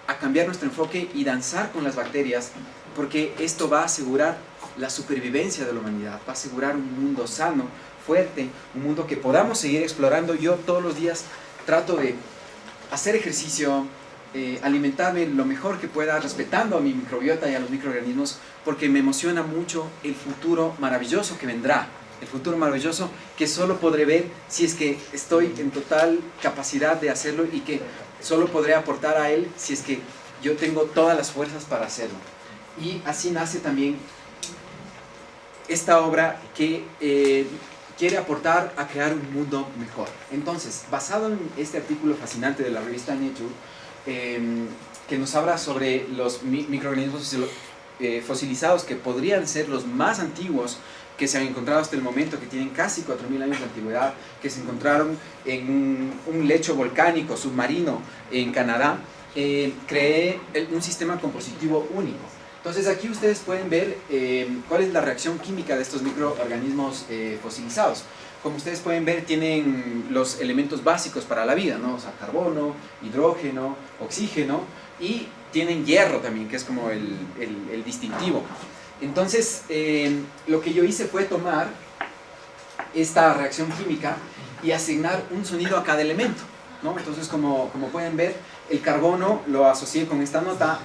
a cambiar nuestro enfoque y danzar con las bacterias, porque esto va a asegurar la supervivencia de la humanidad, va a asegurar un mundo sano, fuerte, un mundo que podamos seguir explorando. Yo todos los días trato de hacer ejercicio, alimentarme lo mejor que pueda, respetando a mi microbiota y a los microorganismos, porque me emociona mucho el futuro maravilloso que vendrá, el futuro maravilloso que solo podré ver si es que estoy en total capacidad de hacerlo y que solo podré aportar a él si es que yo tengo todas las fuerzas para hacerlo. Y así nace también esta obra que quiere aportar a crear un mundo mejor. Entonces, basado en este artículo fascinante de la revista Nature, que nos habla sobre los microorganismos fosilizados que podrían ser los más antiguos que se han encontrado hasta el momento, que tienen casi 4.000 años de antigüedad, que se encontraron en un lecho volcánico submarino en Canadá, creé un sistema compositivo único. Entonces aquí ustedes pueden ver cuál es la reacción química de estos microorganismos fosilizados. Como ustedes pueden ver, tienen los elementos básicos para la vida, ¿no? O sea, carbono, hidrógeno, oxígeno, y tienen hierro también, que es como el distintivo. Entonces, lo que yo hice fue tomar esta reacción química y asignar un sonido a cada elemento, ¿no? Entonces, como pueden ver, el carbono lo asocié con esta nota,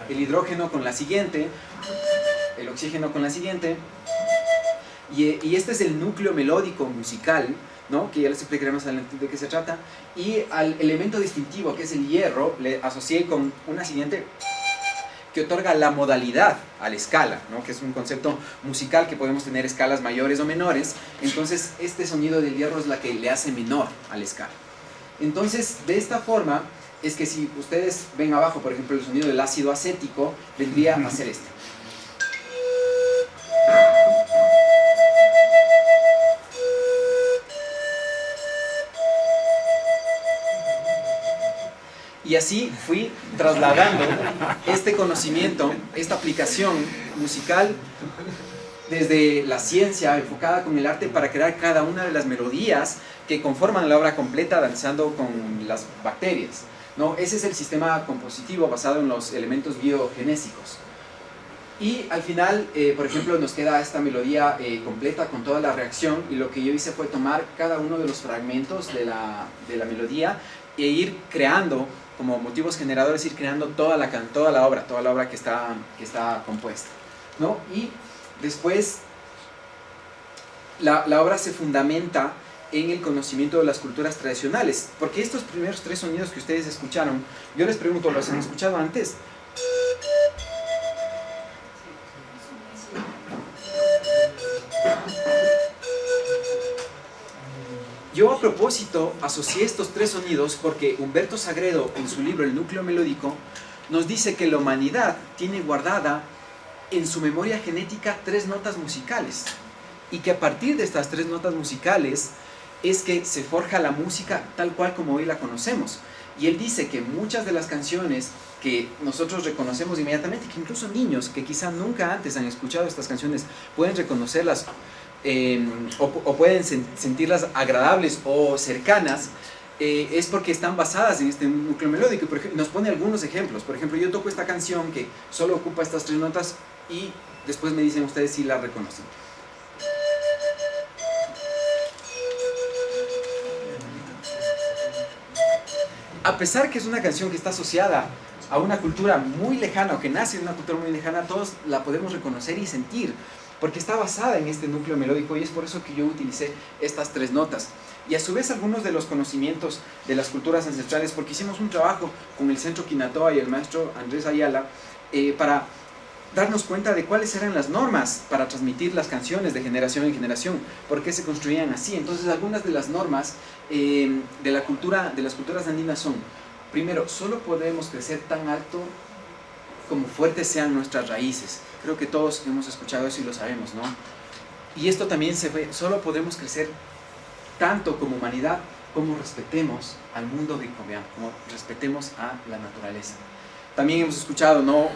el hidrógeno con la siguiente, el oxígeno con la siguiente, y este es el núcleo melódico musical, ¿no? Que ya les explicaré más adelante de qué se trata, y al elemento distintivo, que es el hierro, le asocié con una siguiente que otorga la modalidad a la escala, ¿no? Que es un concepto musical que podemos tener escalas mayores o menores. Entonces este sonido del hierro es la que le hace menor a la escala. Entonces, de esta forma es que si ustedes ven abajo, por ejemplo, el sonido del ácido acético, vendría a ser este. Y así fui trasladando este conocimiento, esta aplicación musical desde la ciencia enfocada con el arte para crear cada una de las melodías que conforman la obra completa danzando con las bacterias, ¿no? Ese es el sistema compositivo basado en los elementos biogenésicos. Y al final, por ejemplo, nos queda esta melodía completa con toda la reacción, y lo que yo hice fue tomar cada uno de los fragmentos de la melodía e ir creando, como motivos generadores, ir creando toda la obra que está compuesta, ¿no? Y después la obra se fundamenta en el conocimiento de las culturas tradicionales, porque estos primeros tres sonidos que ustedes escucharon, yo les pregunto, ¿los han escuchado antes? Yo a propósito asocié estos tres sonidos porque Humberto Sagredo, en su libro El núcleo melódico, nos dice que la humanidad tiene guardada en su memoria genética 3 notas musicales, y que a partir de estas 3 notas musicales es que se forja la música tal cual como hoy la conocemos. Y él dice que muchas de las canciones que nosotros reconocemos inmediatamente, que incluso niños que quizá nunca antes han escuchado estas canciones pueden reconocerlas, o pueden sentirlas agradables o cercanas, es porque están basadas en este núcleo melódico. Por ejemplo, nos pone algunos ejemplos. Por ejemplo, yo toco esta canción que solo ocupa estas 3 notas y después me dicen ustedes si la reconocen. A pesar que es una canción que está asociada a una cultura muy lejana, o que nace de una cultura muy lejana, todos la podemos reconocer y sentir, porque está basada en este núcleo melódico, y es por eso que yo utilicé estas 3 notas. Y a su vez algunos de los conocimientos de las culturas ancestrales, porque hicimos un trabajo con el Centro Quinatoa y el maestro Andrés Ayala para darnos cuenta de cuáles eran las normas para transmitir las canciones de generación en generación, por qué se construían así. Entonces algunas de las normas de las culturas andinas son: primero, solo podemos crecer tan alto como fuertes sean nuestras raíces. Creo que todos hemos escuchado eso y lo sabemos, ¿no? Y esto también se ve: solo podemos crecer tanto como humanidad como respetemos al mundo que conviene, como respetemos a la naturaleza. También hemos escuchado, ¿no?,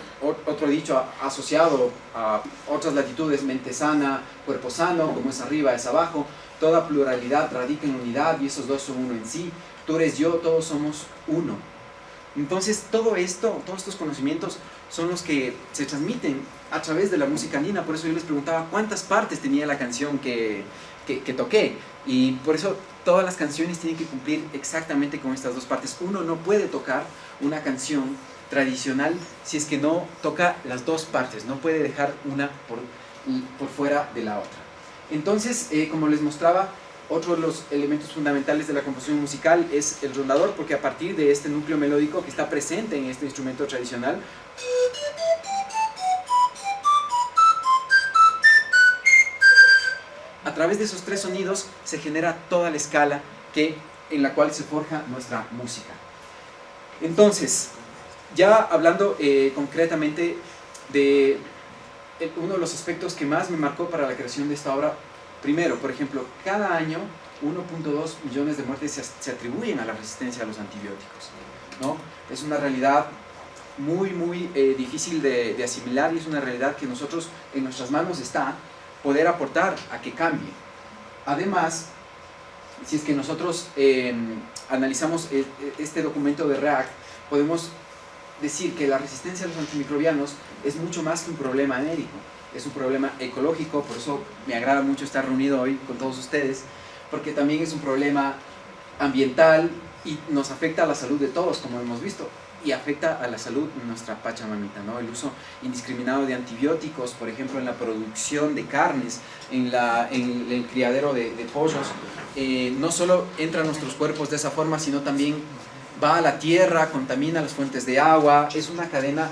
otro dicho asociado a otras latitudes: mente sana, cuerpo sano, como es arriba es abajo, toda pluralidad radica en unidad y esos dos son uno en sí, tú eres yo, todos somos uno. Entonces todo esto, todos estos conocimientos son los que se transmiten a través de la música andina. Por eso yo les preguntaba cuántas partes tenía la canción que toqué, y por eso todas las canciones tienen que cumplir exactamente con estas 2 partes. Uno no puede tocar una canción tradicional si es que no toca las 2 partes, no puede dejar una por fuera de la otra. Entonces, como les mostraba, otro de los elementos fundamentales de la composición musical es el rondador, porque a partir de este núcleo melódico que está presente en este instrumento tradicional, a través de esos tres sonidos se genera toda la escala en la cual se forja nuestra música. Entonces, ya hablando concretamente de uno de los aspectos que más me marcó para la creación de esta obra, primero, por ejemplo, cada año 1.2 millones de muertes se atribuyen a la resistencia a los antibióticos, ¿no? Es una realidad muy difícil de asimilar, y es una realidad que nosotros, en nuestras manos está poder aportar a que cambie. Además, si es que nosotros analizamos este documento de REACT, podemos decir que la resistencia a los antimicrobianos es mucho más que un problema médico, es un problema ecológico. Por eso me agrada mucho estar reunido hoy con todos ustedes, porque también es un problema ambiental y nos afecta a la salud de todos, como hemos visto, y afecta a la salud de nuestra Pachamamita, ¿no? El uso indiscriminado de antibióticos, por ejemplo, en la producción de carnes, en el criadero de pollos, no solo entra a nuestros cuerpos de esa forma, sino también va a la tierra, contamina las fuentes de agua. Es una cadena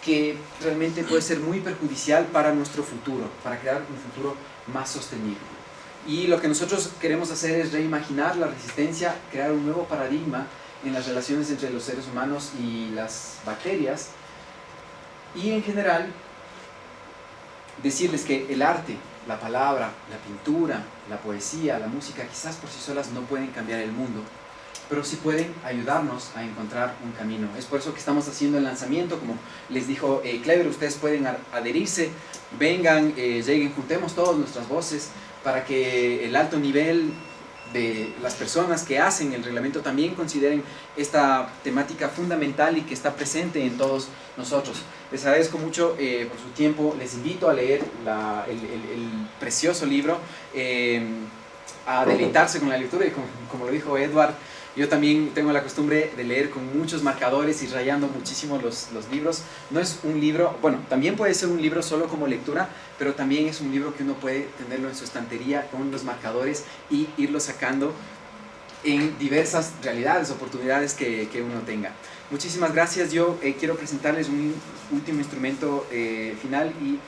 que realmente puede ser muy perjudicial para nuestro futuro, para crear un futuro más sostenible. Y lo que nosotros queremos hacer es reimaginar la resistencia, crear un nuevo paradigma en las relaciones entre los seres humanos y las bacterias, y en general decirles que el arte, la palabra, la pintura, la poesía, la música, quizás por sí solas no pueden cambiar el mundo, pero sí pueden ayudarnos a encontrar un camino. Es por eso que estamos haciendo el lanzamiento. Como les dijo Clever, ustedes pueden adherirse, vengan, lleguen, juntemos todas nuestras voces para que el alto nivel de las personas que hacen el reglamento también consideren esta temática fundamental y que está presente en todos nosotros. Les agradezco mucho por su tiempo. Les invito a leer el precioso libro, a deleitarse con la lectura, y como lo dijo Edward, yo también tengo la costumbre de leer con muchos marcadores y rayando muchísimo los libros. No es un libro, bueno, también puede ser un libro solo como lectura, pero también es un libro que uno puede tenerlo en su estantería con los marcadores y irlo sacando en diversas realidades, oportunidades que uno tenga. Muchísimas gracias. Yo quiero presentarles un último instrumento final y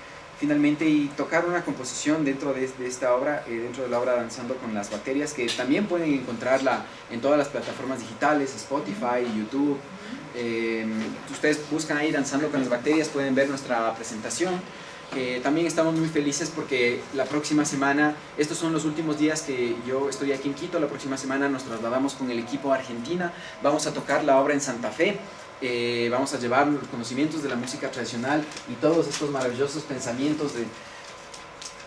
tocar una composición dentro de esta obra, dentro de la obra Danzando con las Bacterias, que también pueden encontrarla en todas las plataformas digitales, Spotify, YouTube. Ustedes buscan ahí Danzando con las Bacterias, pueden ver nuestra presentación. También estamos muy felices porque la próxima semana, estos son los últimos días que yo estoy aquí en Quito, la próxima semana nos trasladamos con el equipo a Argentina, vamos a tocar la obra en Santa Fe. Vamos a llevar los conocimientos de la música tradicional y todos estos maravillosos pensamientos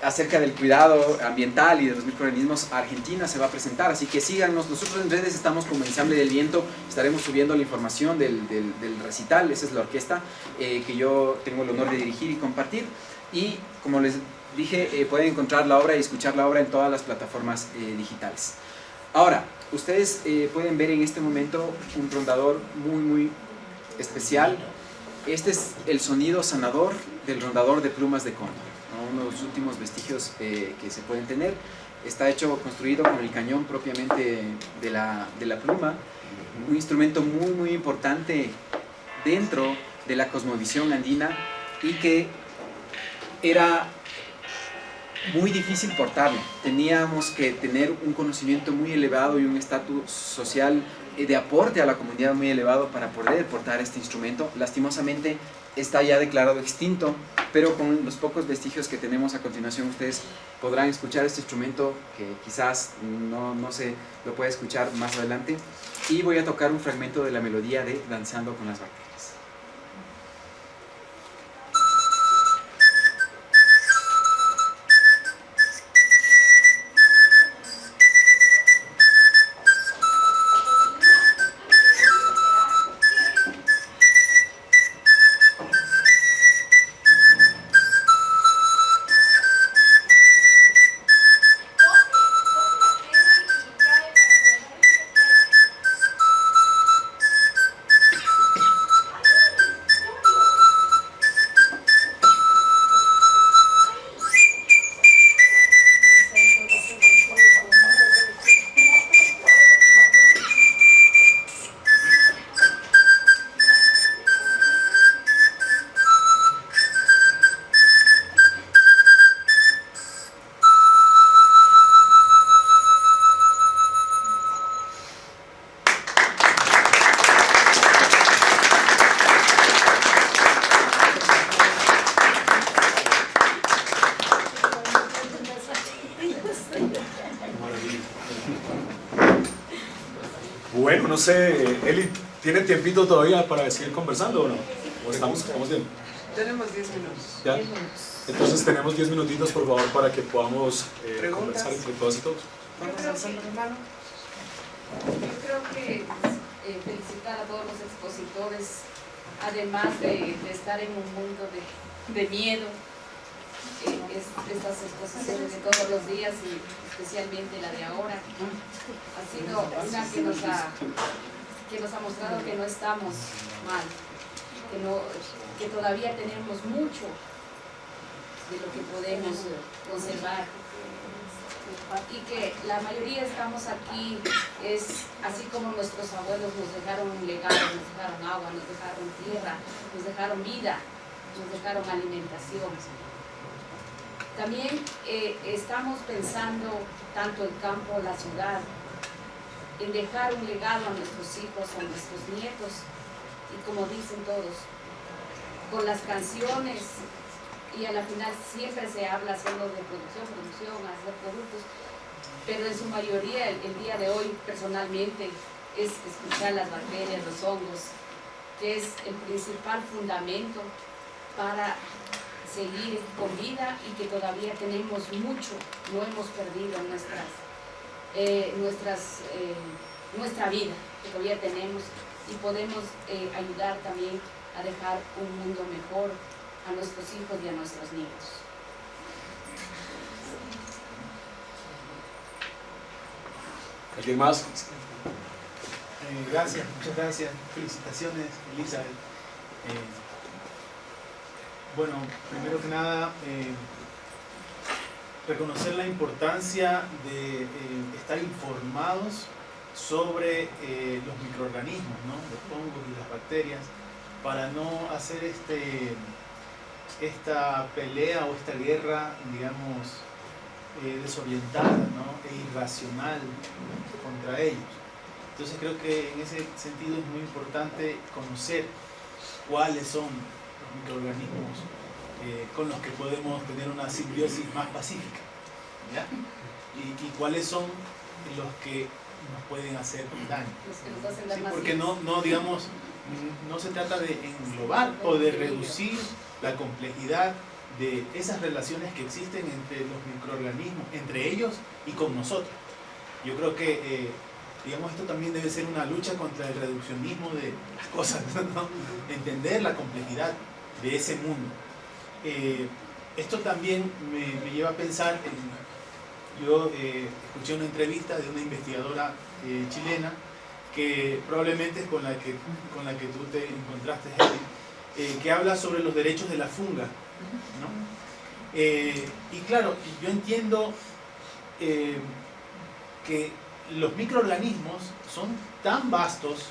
acerca del cuidado ambiental y de los microorganismos a Argentina. Se va a presentar, así que síganos. Nosotros en redes estamos como Ensamble del Viento, estaremos subiendo la información del recital. Esa es la orquesta que yo tengo el honor de dirigir y compartir, y como les dije, pueden encontrar la obra y escuchar la obra en todas las plataformas digitales. Ahora, ustedes pueden ver en este momento un rondador muy especial. Este es el sonido sanador del rondador de plumas de cóndor, ¿no? Uno de los últimos vestigios que se pueden tener. Está construido con el cañón propiamente de la pluma, un instrumento muy importante dentro de la cosmovisión andina, y que era muy difícil portarlo. Teníamos que tener un conocimiento muy elevado y un estatus social de aporte a la comunidad muy elevado para poder portar este instrumento. Lastimosamente está ya declarado extinto, pero con los pocos vestigios que tenemos a continuación ustedes podrán escuchar este instrumento que quizás no se lo puede escuchar más adelante, y voy a tocar un fragmento de la melodía de Danzando con las Bacterias. no sé, Eli, ¿tiene tiempito todavía para seguir conversando o no? ¿O estamos bien? Tenemos 10 minutos. ¿Ya? Entonces tenemos 10 minutitos, por favor, para que podamos conversar entre todas y todos. Vamos alzando la mano. Yo creo que felicitar a todos los expositores, además de estar en un mundo de miedo, estas exposiciones de todos los días y especialmente la de ahora, ha sido una que nos ha mostrado que no estamos mal, que todavía tenemos mucho de lo que podemos conservar. Y que la mayoría estamos aquí es así como nuestros abuelos nos dejaron un legado, nos dejaron agua, nos dejaron tierra, nos dejaron vida, nos dejaron alimentación. También estamos pensando, tanto el campo, la ciudad, en dejar un legado a nuestros hijos, a nuestros nietos, y como dicen todos, con las canciones, y a la final siempre se habla solo de producción, hacer productos, pero en su mayoría el día de hoy personalmente es escuchar las bacterias, los hongos, que es el principal fundamento para seguir con vida y que todavía tenemos mucho, no hemos perdido nuestra vida, que todavía tenemos y podemos ayudar también a dejar un mundo mejor a nuestros hijos y a nuestros nietos. ¿Alguien más? Gracias, muchas gracias. Felicitaciones, Elizabeth. Bueno, primero que nada, reconocer la importancia de estar informados sobre los microorganismos, ¿no? Los hongos y las bacterias, para no hacer esta pelea o esta guerra, digamos, desorientada, ¿no? E irracional contra ellos. Entonces creo que en ese sentido es muy importante conocer cuáles son los microorganismos con los que podemos tener una simbiosis más pacífica, ¿ya? Y cuáles son los que nos pueden hacer daño. Sí, porque no, digamos, no se trata de englobar o de reducir la complejidad de esas relaciones que existen entre los microorganismos, entre ellos y con nosotros. Yo creo que, digamos, esto también debe ser una lucha contra el reduccionismo de las cosas, ¿no? Entender la complejidad de ese mundo. Esto también me lleva a pensar yo escuché una entrevista de una investigadora chilena que probablemente es con la que tú te encontraste, Hedy, que habla sobre los derechos de la funga, ¿no? Y claro, yo entiendo que los microorganismos son tan vastos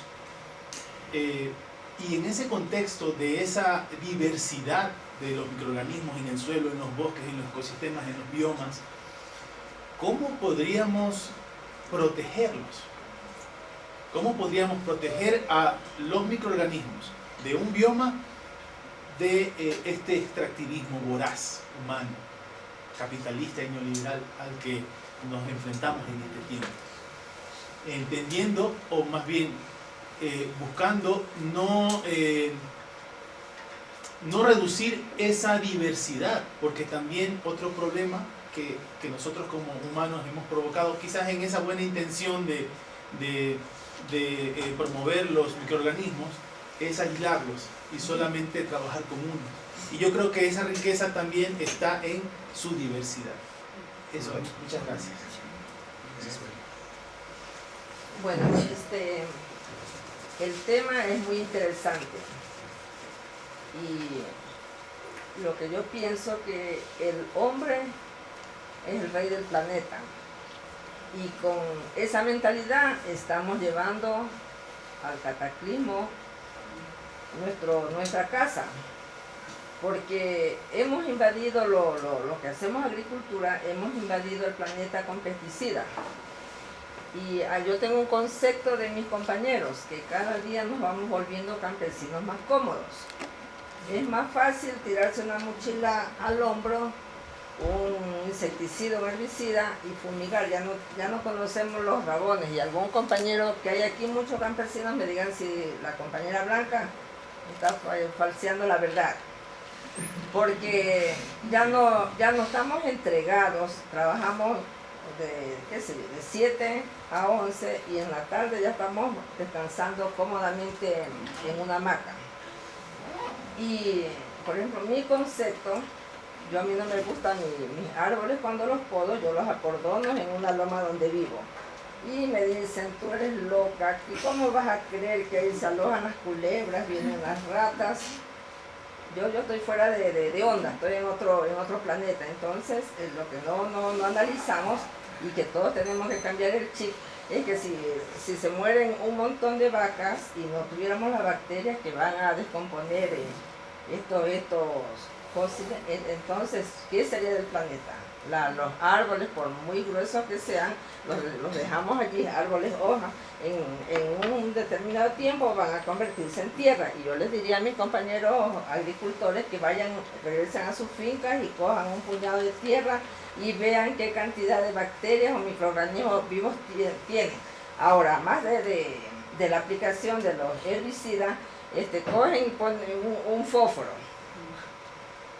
y en ese contexto de esa diversidad de los microorganismos en el suelo, en los bosques, en los ecosistemas, en los biomas, ¿cómo podríamos protegerlos? ¿Cómo podríamos proteger a los microorganismos de un bioma de este extractivismo voraz, humano, capitalista y neoliberal al que nos enfrentamos en este tiempo? Entendiendo, o más bien buscando no reducir esa diversidad, porque también otro problema que nosotros como humanos hemos provocado, quizás en esa buena intención de promover los microorganismos, es aislarlos y solamente trabajar con uno. Y yo creo que esa riqueza también está en su diversidad. Eso es. Muchas gracias. Bueno, el tema es muy interesante y lo que yo pienso que el hombre es el rey del planeta y con esa mentalidad estamos llevando al cataclismo nuestra casa, porque hemos invadido lo que hacemos agricultura, hemos invadido el planeta con pesticidas. Y yo tengo un concepto de mis compañeros, que cada día nos vamos volviendo campesinos más cómodos. Es más fácil tirarse una mochila al hombro un insecticida, un herbicida y fumigar. Ya no conocemos los rabones, y algún compañero que hay aquí, muchos campesinos, me digan si la compañera Blanca está falseando la verdad, porque ya no estamos entregados, trabajamos de 7 a 11 y en la tarde ya estamos descansando cómodamente en una hamaca. Y por ejemplo, mi concepto, a mí no me gustan mis árboles cuando los podo, yo los acordono en una loma donde vivo. Y me dicen, tú eres loca, ¿cómo vas a creer que ahí se alojan las culebras, vienen las ratas? Yo estoy fuera de onda, estoy en otro planeta. Entonces, lo que no analizamos y que todos tenemos que cambiar el chip es que si se mueren un montón de vacas y no tuviéramos las bacterias que van a descomponer estos fósiles, entonces, ¿qué sería del planeta? Los árboles, por muy gruesos que sean, los dejamos allí, árboles, hojas, en un determinado tiempo van a convertirse en tierra. Y yo les diría a mis compañeros agricultores que regresen a sus fincas y cojan un puñado de tierra y vean qué cantidad de bacterias o microorganismos vivos tienen. Ahora, más de la aplicación de los herbicidas, cogen y ponen un fósforo.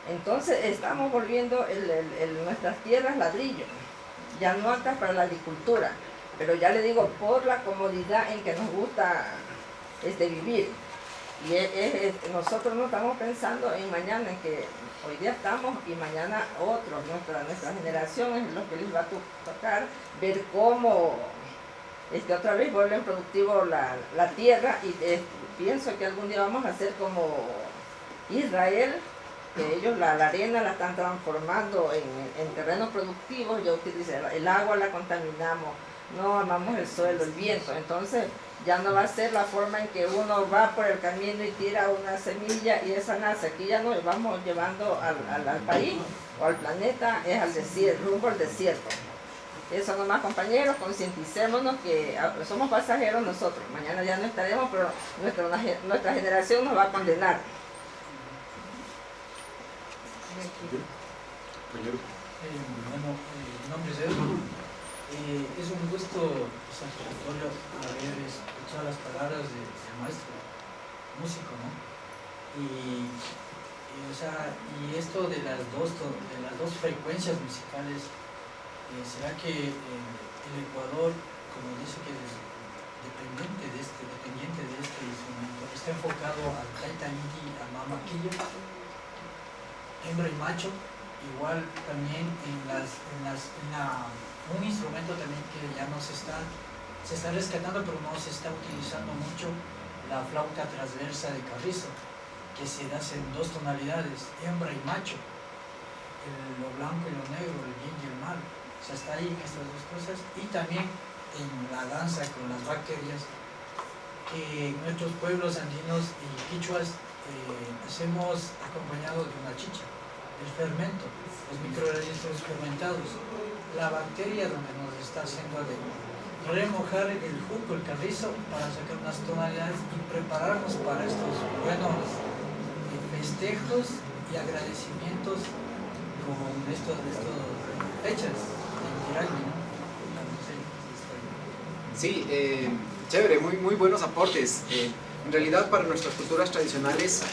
Entonces estamos volviendo nuestras tierras ladrillo, ya no aptas para la agricultura, pero ya le digo, por la comodidad en que nos gusta vivir. Y nosotros no estamos pensando en mañana, en que hoy día estamos y mañana otros, nuestra generación es lo que les va a tocar ver cómo otra vez vuelven productivo la tierra, y pienso que algún día vamos a ser como Israel, que ellos la arena la están transformando en terrenos productivos. Ya utilizan el agua, la contaminamos, no amamos el suelo, el viento. Entonces ya no va a ser la forma en que uno va por el camino y tira una semilla y esa nace. Aquí ya nos vamos llevando al país o al planeta, es al desierto, rumbo al desierto. Eso nomás, compañeros, concienticémonos que somos pasajeros nosotros, mañana ya no estaremos, pero nuestra generación nos va a condenar. Mi nombre es Edwin. Es un gusto satisfactorio haber escuchado las palabras del maestro músico, ¿no? Y esto de las dos frecuencias musicales, ¿será que el Ecuador, como dice que es dependiente de este instrumento, está enfocado al taita indi, a mamaquilla, hembra y macho, igual también un instrumento también que ya se está rescatando, pero no se está utilizando mucho, la flauta transversa de carrizo, que se hace en dos tonalidades, hembra y macho, lo blanco y lo negro, el bien y el mal. O sea, está ahí en estas dos cosas, y también en la danza con las bacterias, que nuestros pueblos andinos y quichuas hacemos acompañado de una chicha, el fermento, los microorganismos fermentados, la bacteria donde nos está haciendo de remojar el jugo, el carrizo, para sacar unas tonalidades y prepararnos para estos buenos festejos y agradecimientos con estas fechas del año, ¿no? Sí, chévere, muy buenos aportes. En realidad, para nuestras culturas tradicionales,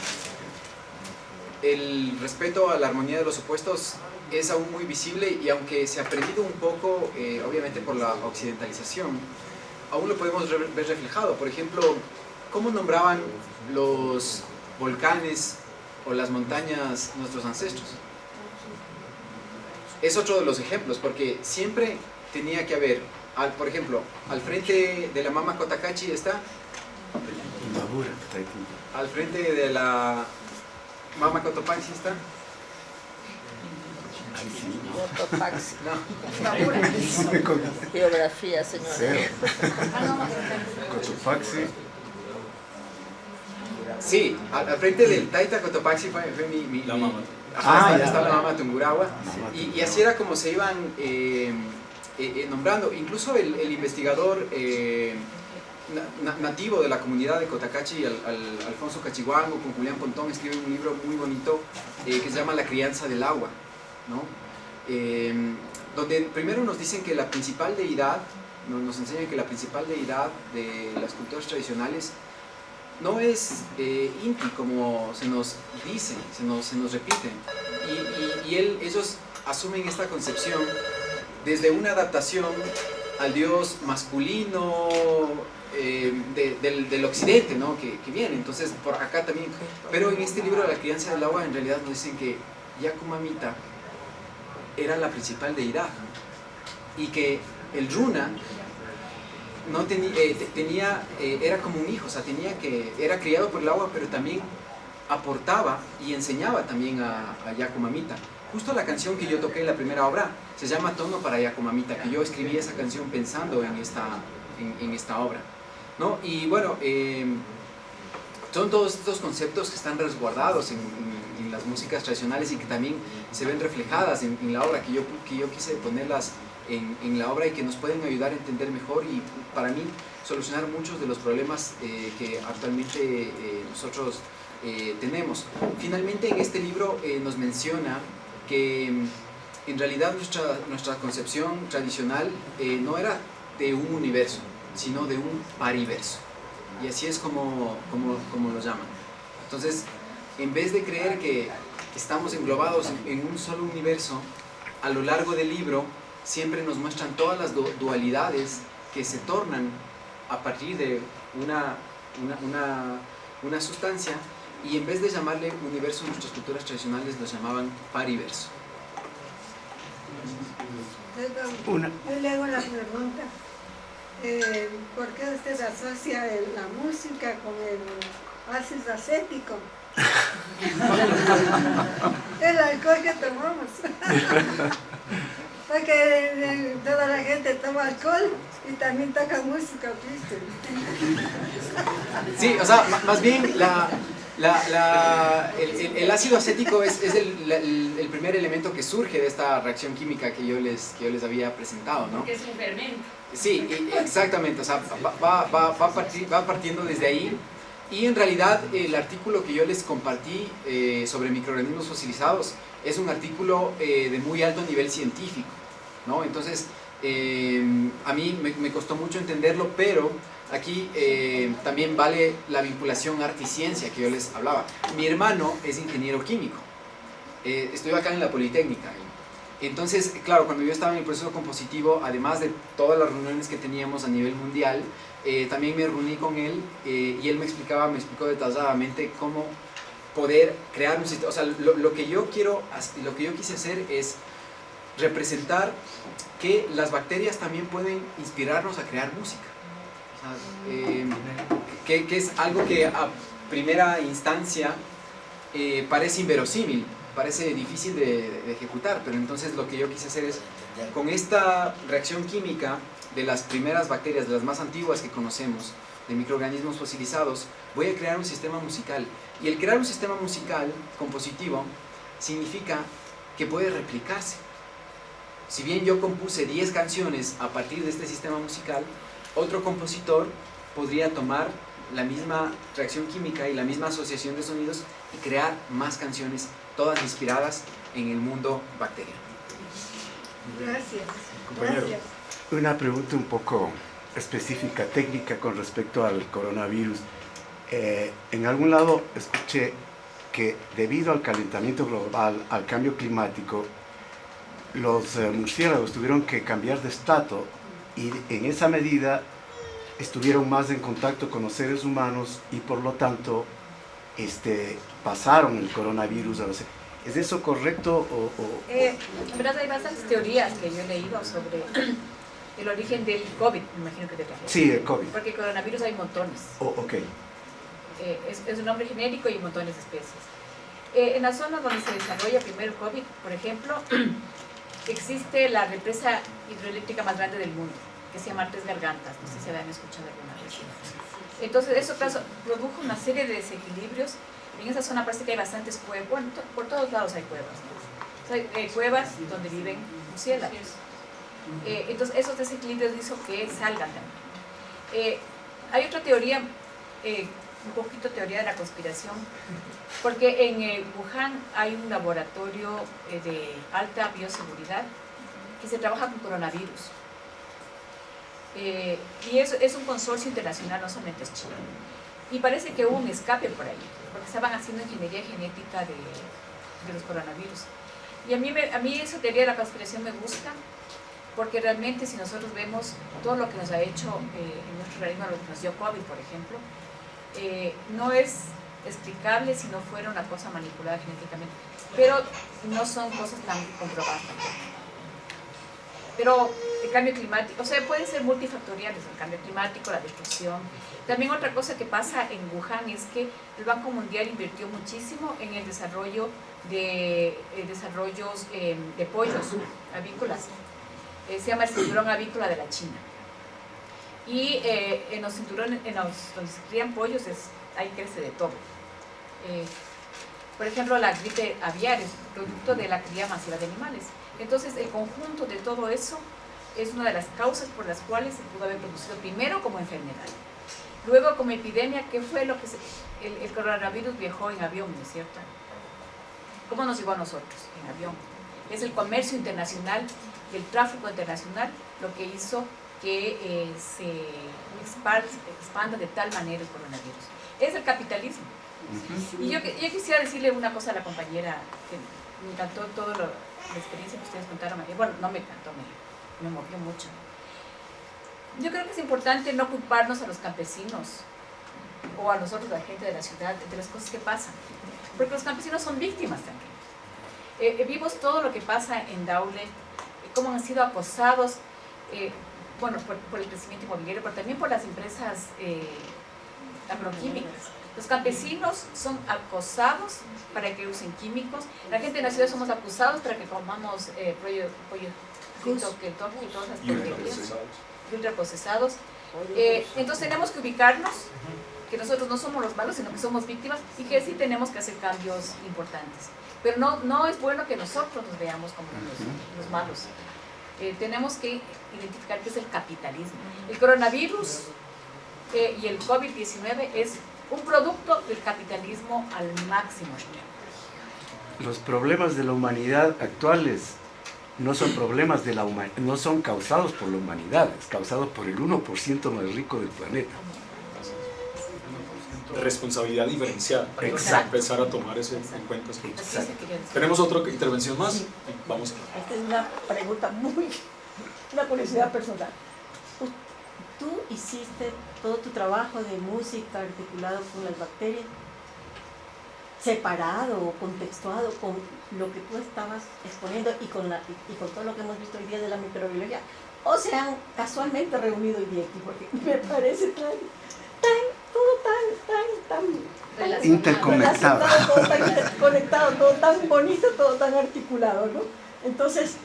el respeto a la armonía de los opuestos es aún muy visible, y aunque se ha perdido un poco, obviamente por la occidentalización, aún lo podemos ver reflejado. Por ejemplo, ¿cómo nombraban los volcanes o las montañas nuestros ancestros? Es otro de los ejemplos, porque siempre tenía que haber, por ejemplo, al frente de la Mama Cotacachi está, al frente de la Mama Cotopaxi está, Cotopaxi. No. Geografía, señora. Cero. Cotopaxi. Sí, al frente del Taita Cotopaxi fue la Mama. Está la Mama Tungurahua, y así era como se iban nombrando. Incluso el investigador nativo de la comunidad de Cotacachi, Alfonso Cachihuango, con Julián Pontón, escribe un libro muy bonito que se llama La crianza del agua, ¿no? donde primero nos dicen que la principal deidad, nos enseñan que la principal deidad de las culturas tradicionales no es Inti, como se nos dice, se nos repite. Y ellos asumen esta concepción desde una adaptación al dios masculino del occidente, ¿no? que viene. Entonces, por acá también. Pero en este libro de la crianza del agua, en realidad nos dicen que Yakumamita era la principal deidad, y que el Runa no era como un hijo, o sea, era criado por el agua, pero también aportaba y enseñaba también a Yakumamita. Justo la canción que yo toqué en la primera obra se llama Tono para Yakumamita, que yo escribí esa canción pensando en esta obra, ¿no? Y bueno, son todos estos conceptos que están resguardados en las músicas tradicionales y que también se ven reflejadas en la obra, que yo quise ponerlas en la obra y que nos pueden ayudar a entender mejor y para mí solucionar muchos de los problemas que actualmente nosotros tenemos. Finalmente, en este libro nos menciona que en realidad nuestra concepción tradicional no era de un universo, sino de un pariverso, y así es como lo llaman. Entonces, en vez de creer que estamos englobados en un solo universo, a lo largo del libro siempre nos muestran todas las dualidades que se tornan a partir de una sustancia, y en vez de llamarle universo, nuestras culturas tradicionales lo llamaban pariverso. Yo le hago la pregunta, ¿por qué usted asocia la música con el ácido acético? El alcohol que tomamos. Porque toda la gente toma alcohol y también toca música, ¿viste? Sí, o sea, más bien el ácido acético es el primer elemento que surge de esta reacción química que yo les había presentado, ¿no? Que es un fermento. Sí, exactamente, o sea, va partiendo desde ahí. Y en realidad el artículo que yo les compartí sobre microorganismos fosilizados es un artículo de muy alto nivel científico, ¿no? Entonces, a mí me costó mucho entenderlo, pero aquí también vale la vinculación arte y ciencia que yo les hablaba. Mi hermano es ingeniero químico, estudió acá en la Politécnica. Entonces, claro, cuando yo estaba en el proceso compositivo, además de todas las reuniones que teníamos a nivel mundial, también me reuní con él y él me explicó detalladamente cómo poder crear un sistema. O sea, lo que yo quise hacer es representar que las bacterias también pueden inspirarnos a crear música. O sea, que es algo que a primera instancia parece inverosímil, parece difícil de ejecutar, pero entonces lo que yo quise hacer es, con esta reacción química de las primeras bacterias, de las más antiguas que conocemos, de microorganismos fosilizados, voy a crear un sistema musical. Y el crear un sistema musical compositivo significa que puede replicarse. Si bien yo compuse 10 canciones a partir de este sistema musical, otro compositor podría tomar la misma reacción química y la misma asociación de sonidos y crear más canciones, todas inspiradas en el mundo bacteriano. Gracias. Compañero. Gracias. Una pregunta un poco específica, técnica con respecto al coronavirus. En algún lado escuché que debido al calentamiento global, al cambio climático, los murciélagos tuvieron que cambiar de estatus y en esa medida estuvieron más en contacto con los seres humanos y por lo tanto pasaron el coronavirus a los... ¿Es eso correcto En verdad hay bastantes teorías que yo he leído sobre el origen del COVID, me imagino que te refieres. Sí, el COVID. Porque coronavirus hay montones. Ok. Es un nombre genérico y montones de especies. En la zona donde se desarrolla primero el COVID, por ejemplo, existe la represa hidroeléctrica más grande del mundo, que se llama Tres Gargantas, no sé si habían escuchado alguna vez. Entonces eso produjo una serie de desequilibrios. En esa zona parece que hay bastantes cuevas, bueno, por todos lados hay cuevas, ¿no? O sea, hay cuevas donde viven murciélagos. Entonces esos desequilibrios hizo que salgan también. Hay otra teoría un poquito teoría de la conspiración, porque en Wuhan hay un laboratorio de alta bioseguridad que se trabaja con coronavirus. Y es un consorcio internacional, no solamente es chino. Y parece que hubo un escape por ahí, porque estaban haciendo ingeniería genética de los coronavirus. Y a mí esa teoría de la conspiración me gusta, porque realmente si nosotros vemos todo lo que nos ha hecho en nuestro organismo, lo que nos dio COVID, por ejemplo, no es explicable si no fuera una cosa manipulada genéticamente, pero no son cosas tan comprobadas. Pero el cambio climático, o sea, pueden ser multifactoriales, el cambio climático, la destrucción. También otra cosa que pasa en Wuhan es que el Banco Mundial invirtió muchísimo en el desarrollo de pollos avícolas. Se llama el cinturón avícola de la China. Y en los cinturones, donde se crían pollos, ahí crece de todo. Por ejemplo, la gripe aviar es producto de la cría masiva de animales. Entonces, el conjunto de todo eso es una de las causas por las cuales se pudo haber producido primero como enfermedad. Luego, como epidemia, ¿qué fue lo que el coronavirus viajó en avión, ¿no es cierto? ¿Cómo nos llegó a nosotros? En avión. Es el comercio internacional, el tráfico internacional, lo que hizo que se expanda de tal manera el coronavirus. Es el capitalismo. Y yo quisiera decirle una cosa a la compañera, que me encantó toda la experiencia que ustedes contaron. Bueno, no me encantó, me movió mucho. Yo creo que es importante no culparnos a los campesinos o a nosotros, la gente de la ciudad, de las cosas que pasan, porque los campesinos son víctimas también. Vimos todo lo que pasa en Daule, cómo han sido acosados, bueno, por el crecimiento inmobiliario, pero también por las empresas agroquímicas. Los campesinos son acosados para que usen químicos, la gente de la ciudad somos acusados para que comamos pollo Kentucky y todas las porquerías, ultraprocesados. Entonces tenemos que ubicarnos, que nosotros no somos los malos, sino que somos víctimas y que sí tenemos que hacer cambios importantes. Pero no es bueno que nosotros nos veamos como los malos. Tenemos que identificar qué es el capitalismo. El coronavirus y el COVID-19 es un producto del capitalismo al máximo. Los problemas de la humanidad actuales no son problemas de la humanidad, no son causados por la humanidad, es causado por el 1% más rico del planeta. Responsabilidad diferenciada. Exacto. Empezar a tomar eso en cuenta. Exacto. ¿Tenemos otra intervención más? Vamos. Esta es una pregunta una curiosidad personal. Tú hiciste todo tu trabajo de música articulado con las bacterias, separado o contextuado con lo que tú estabas exponiendo y con todo lo que hemos visto hoy día de la microbiología, o se han casualmente reunido hoy día aquí, porque me parece todo tan interconectado, todo tan interconectado, todo tan bonito, todo tan articulado, ¿no? Entonces,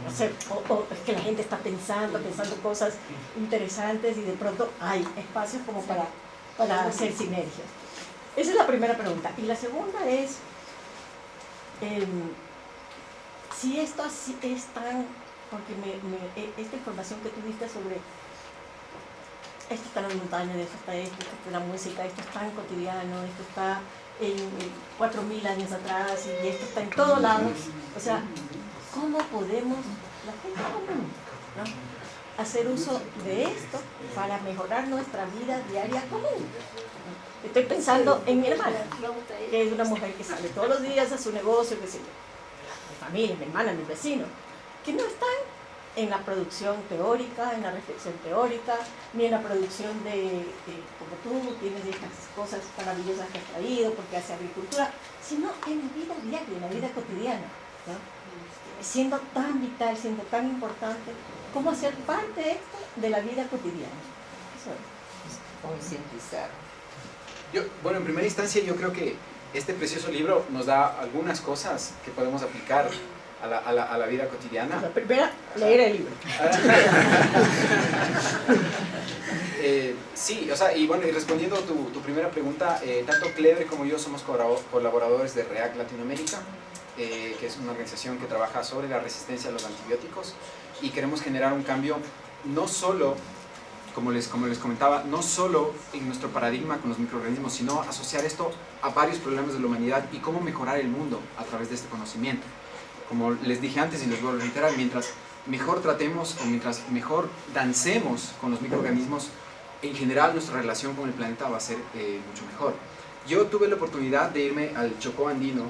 no sé, es que la gente está pensando cosas interesantes y de pronto hay espacios como para hacer sinergias. Esa es la primera pregunta. Y la segunda es, si esto así es tan, porque esta información que tú diste sobre esto está en las montañas, esto está en la música, esto es tan cotidiano, esto está en 4.000 años atrás y esto está en todos lados. O sea, ¿cómo podemos, la gente común, ¿no?, hacer uso de esto para mejorar nuestra vida diaria común? Estoy pensando en mi hermana, que es una mujer que sale todos los días a su negocio, qué sé yo, mi familia, mi hermana, mis vecinos, que no están en la producción teórica, en la reflexión teórica, ni en la producción de, como tú tienes estas cosas maravillosas que has traído porque hace agricultura, sino en la vida diaria, en la vida cotidiana, ¿no? Siendo tan vital, siendo tan importante, ¿cómo hacer parte de esto de la vida cotidiana? Eso es. Concientizar. Bueno, en primera instancia yo creo que este precioso libro nos da algunas cosas que podemos aplicar a la vida cotidiana. La primera, leer el libro. Sí, o sea, y bueno, y respondiendo a tu primera pregunta, tanto Clever como yo somos colaboradores de REAC Latinoamérica, que es una organización que trabaja sobre la resistencia a los antibióticos, y queremos generar un cambio no solo como les comentaba, no solo en nuestro paradigma con los microorganismos, sino asociar esto a varios problemas de la humanidad y cómo mejorar el mundo a través de este conocimiento. Como les dije antes y les vuelvo a reiterar, mientras mejor tratemos o mientras mejor dancemos con los microorganismos, en general nuestra relación con el planeta va a ser mucho mejor. Yo tuve la oportunidad de irme al Chocó andino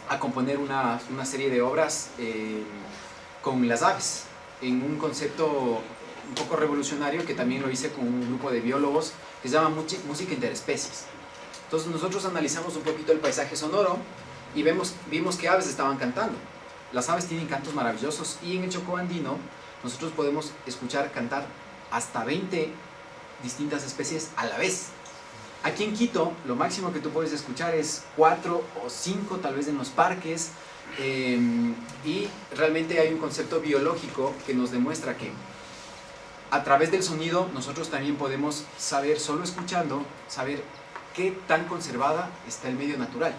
a componer una serie de obras con las aves, en un concepto un poco revolucionario que también lo hice con un grupo de biólogos que se llama música interespecies. Entonces nosotros analizamos un poquito el paisaje sonoro y vimos que aves estaban cantando. Las aves tienen cantos maravillosos y en el Chocó andino nosotros podemos escuchar cantar hasta 20 distintas especies a la vez. Aquí en Quito lo máximo que tú puedes escuchar es 4 o 5 tal vez en los parques, y realmente hay un concepto biológico que nos demuestra que a través del sonido nosotros también podemos saber, solo escuchando, saber qué tan conservada está el medio natural,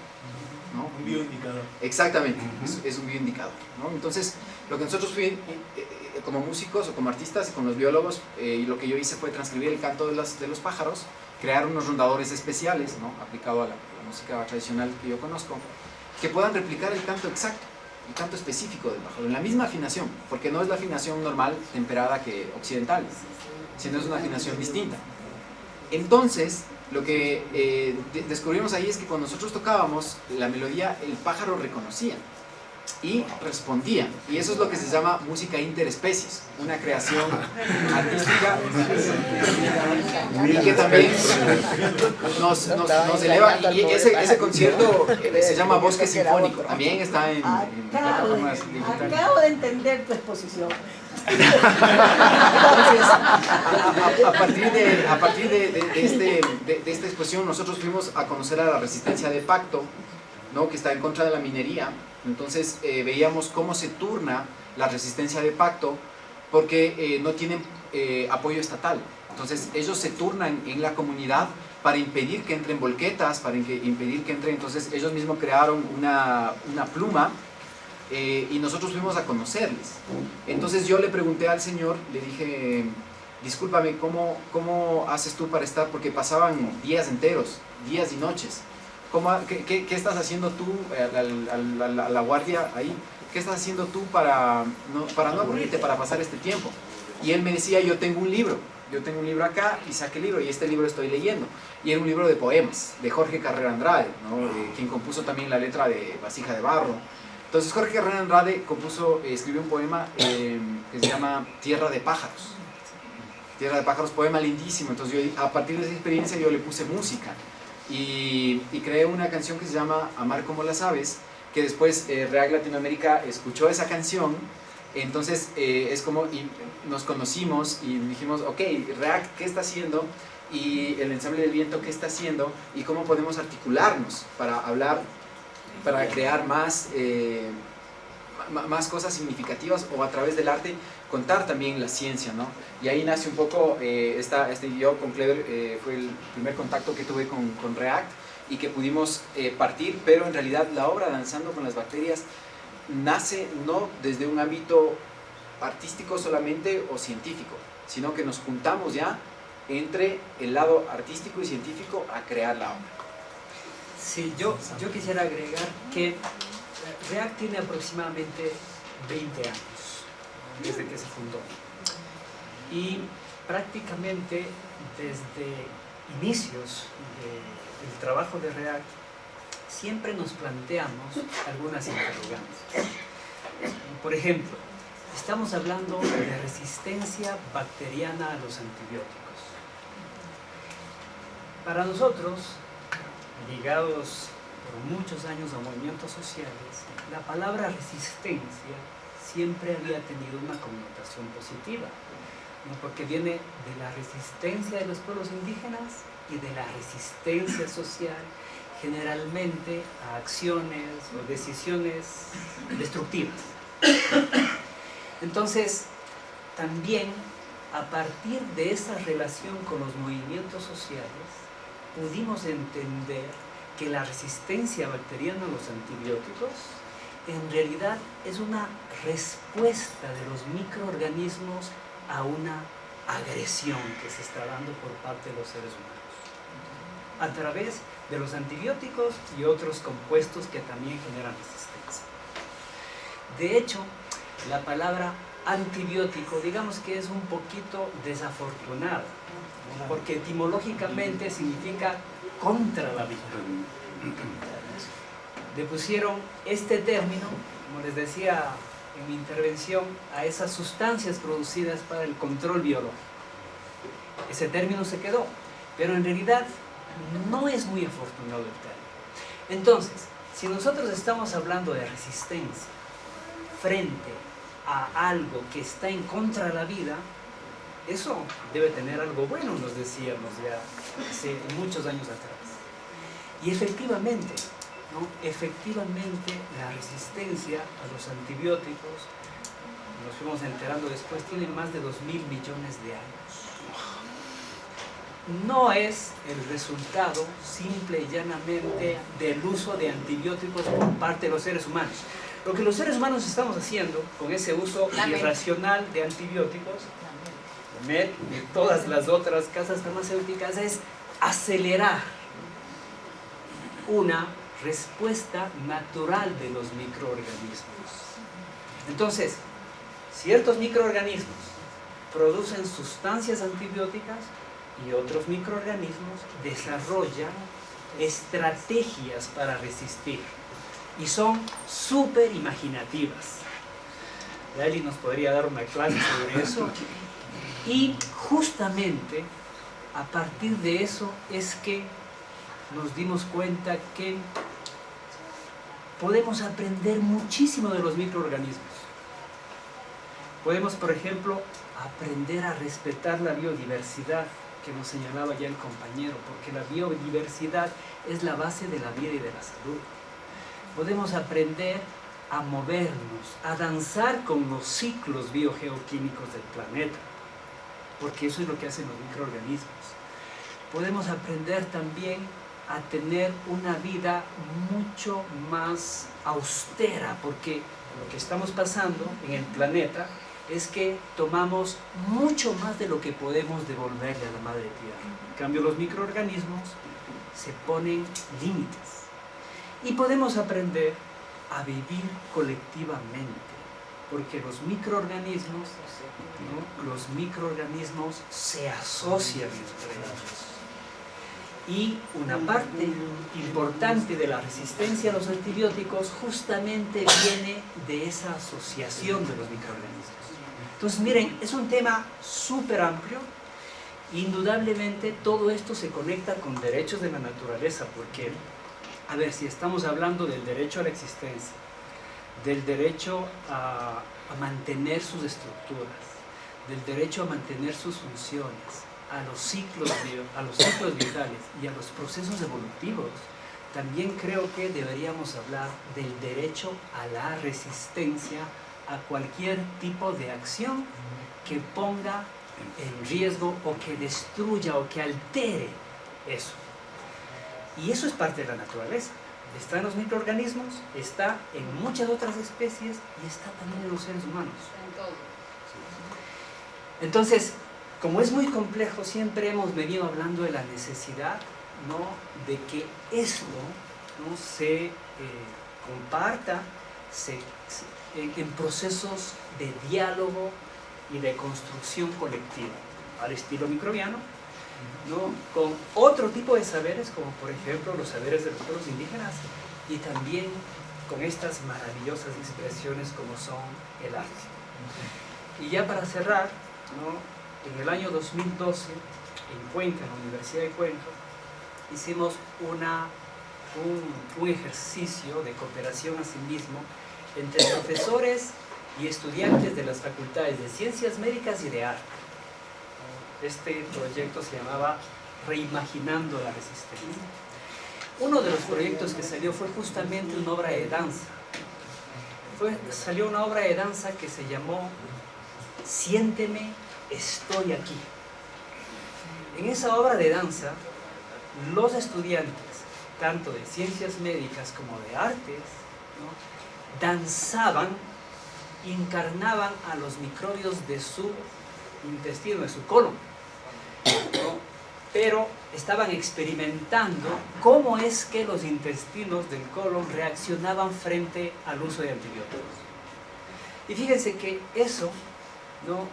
¿no? Un bioindicador. Exactamente, es un bioindicador, ¿no? Entonces, lo que nosotros como músicos o como artistas y con los biólogos, y lo que yo hice fue transcribir el canto de los pájaros, crear unos rondadores especiales, ¿no? Aplicado a la música tradicional que yo conozco, que puedan replicar el canto exacto, el canto específico del pájaro, en la misma afinación, porque no es la afinación normal temperada que occidental, sino es una afinación distinta. Entonces, lo que descubrimos ahí es que cuando nosotros tocábamos la melodía, el pájaro reconocía y respondía, y eso es lo que se llama música interespecies, una creación artística y que también nos eleva, y ese concierto se llama Bosque Sinfónico, también está en plataformas digitales. Acabo de entender tu exposición. Entonces, a partir de esta exposición nosotros fuimos a conocer a la resistencia de Pacto, ¿no? Que está en contra de la minería. Entonces veíamos cómo se turna la resistencia de Pacto porque no tienen apoyo estatal. Entonces ellos se turnan en la comunidad para impedir que entren volquetas, para impedir que entren. Entonces ellos mismos crearon una pluma, y nosotros fuimos a conocerles. Entonces yo le pregunté al señor, le dije, discúlpame, ¿cómo haces tú para estar? Porque pasaban días enteros, días y noches. ¿Qué estás haciendo tú a la guardia ahí? ¿Qué estás haciendo tú para no aburrirte, para pasar este tiempo? Y él me decía, yo tengo un libro acá, y saqué el libro, y este libro estoy leyendo. Y era un libro de poemas, de Jorge Carrera Andrade, ¿no? Quien compuso también la letra de Vasija de Barro. Entonces Jorge Carrera Andrade escribió un poema que se llama Tierra de Pájaros. Tierra de Pájaros, poema lindísimo. Entonces a partir de esa experiencia yo le puse música. Y creé una canción que se llama Amar como las aves, que después REAC Latinoamérica escuchó esa canción. Entonces es como, y nos conocimos y dijimos, ok, REAC, ¿qué está haciendo? Y el Ensamble del Viento, ¿qué está haciendo? Y cómo podemos articularnos para hablar, para crear más cosas significativas, o a través del arte contar también la ciencia, ¿no? Y ahí nace un poco, yo con Clever fue el primer contacto que tuve con REACT, y que pudimos partir, pero en realidad la obra Danzando con las Bacterias nace no desde un ámbito artístico solamente o científico, sino que nos juntamos ya entre el lado artístico y científico a crear la obra. Sí, yo quisiera agregar que REAC tiene aproximadamente 20 años desde que se fundó, y prácticamente desde inicios del trabajo de REAC siempre nos planteamos algunas interrogantes. Por ejemplo, estamos hablando de resistencia bacteriana a los antibióticos. Para nosotros, ligados por muchos años a movimientos sociales, la palabra resistencia siempre había tenido una connotación positiva, ¿no? Porque viene de la resistencia de los pueblos indígenas y de la resistencia social, generalmente a acciones o decisiones destructivas. Entonces, también a partir de esa relación con los movimientos sociales, pudimos entender que la resistencia bacteriana a los antibióticos en realidad es una respuesta de los microorganismos a una agresión que se está dando por parte de los seres humanos a través de los antibióticos y otros compuestos que también generan resistencia. De hecho, la palabra antibiótico, digamos que es un poquito desafortunada, ¿no? Porque etimológicamente significa contra la vida. Le pusieron este término, como les decía en mi intervención, a esas sustancias producidas para el control biológico. Ese término se quedó, pero en realidad no es muy afortunado el término. Entonces, si nosotros estamos hablando de resistencia frente a algo que está en contra de la vida, eso debe tener algo bueno, nos decíamos ya hace muchos años atrás. Y efectivamente, ¿no? Efectivamente la resistencia a los antibióticos, nos fuimos enterando después, tiene más de 2.000 millones de años. No es el resultado simple y llanamente del uso de antibióticos por parte de los seres humanos. Lo que los seres humanos estamos haciendo con ese uso irracional de antibióticos, de todas las otras casas farmacéuticas, es acelerar una respuesta natural de los microorganismos. Entonces, ciertos microorganismos producen sustancias antibióticas y otros microorganismos desarrollan estrategias para resistir y son súper imaginativas. Lali nos podría dar una clase sobre eso, y justamente a partir de eso es que nos dimos cuenta que podemos aprender muchísimo de los microorganismos. Podemos, por ejemplo, aprender a respetar la biodiversidad, que nos señalaba ya el compañero, porque la biodiversidad es la base de la vida y de la salud. Podemos aprender a movernos, a danzar con los ciclos biogeoquímicos del planeta, porque eso es lo que hacen los microorganismos. Podemos aprender también a tener una vida mucho más austera, porque lo que estamos pasando en el planeta es que tomamos mucho más de lo que podemos devolverle a la madre tierra. En cambio, los microorganismos se ponen límites. Y podemos aprender a vivir colectivamente, porque los microorganismos, ¿no? Los microorganismos se asocian entre ellos. Y una parte importante de la resistencia a los antibióticos justamente viene de esa asociación de los microorganismos. Entonces, miren, es un tema súper amplio. Indudablemente todo esto se conecta con derechos de la naturaleza, porque, a ver, si estamos hablando del derecho a la existencia, del derecho a mantener sus estructuras, del derecho a mantener sus funciones, a los ciclos vitales y a los procesos evolutivos, también creo que deberíamos hablar del derecho a la resistencia a cualquier tipo de acción que ponga en riesgo o que destruya o que altere eso. Y eso es parte de la naturaleza. Está en los microorganismos, está en muchas otras especies y está también en los seres humanos. Entonces, como es muy complejo, siempre hemos venido hablando de la necesidad, ¿no?, de que esto, ¿no?, se comparta en procesos de diálogo y de construcción colectiva, al estilo microbiano, ¿no?, con otro tipo de saberes, como por ejemplo los saberes de los pueblos indígenas, y también con estas maravillosas expresiones como son el arte. Y ya para cerrar, ¿no?, en el año 2012, en Cuenca, en la Universidad de Cuenca, hicimos un ejercicio de cooperación a sí mismo entre profesores y estudiantes de las facultades de Ciencias Médicas y de Arte. Este proyecto se llamaba Reimaginando la Resistencia. Uno de los proyectos que salió fue justamente una obra de danza. Salió una obra de danza que se llamó Siénteme, estoy aquí. En esa obra de danza, los estudiantes, tanto de ciencias médicas como de artes, ¿no?, danzaban, encarnaban a los microbios de su intestino, de su colon, ¿no? Pero estaban experimentando cómo es que los intestinos del colon reaccionaban frente al uso de antibióticos. Y fíjense que eso, ¿no?,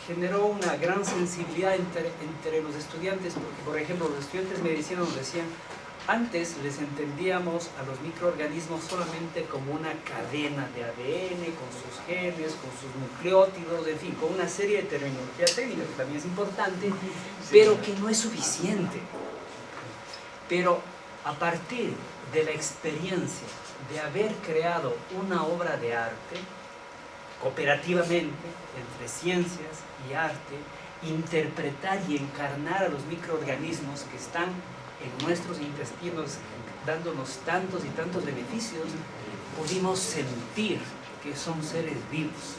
generó una gran sensibilidad entre los estudiantes, porque por ejemplo los estudiantes de medicina nos decían, antes les entendíamos a los microorganismos solamente como una cadena de ADN, con sus genes, con sus nucleótidos, en fin, con una serie de terminología técnica que también es importante, pero que no es suficiente. Pero a partir de la experiencia de haber creado una obra de arte, cooperativamente, entre ciencias y arte, interpretar y encarnar a los microorganismos que están en nuestros intestinos, dándonos tantos y tantos beneficios, pudimos sentir que son seres vivos.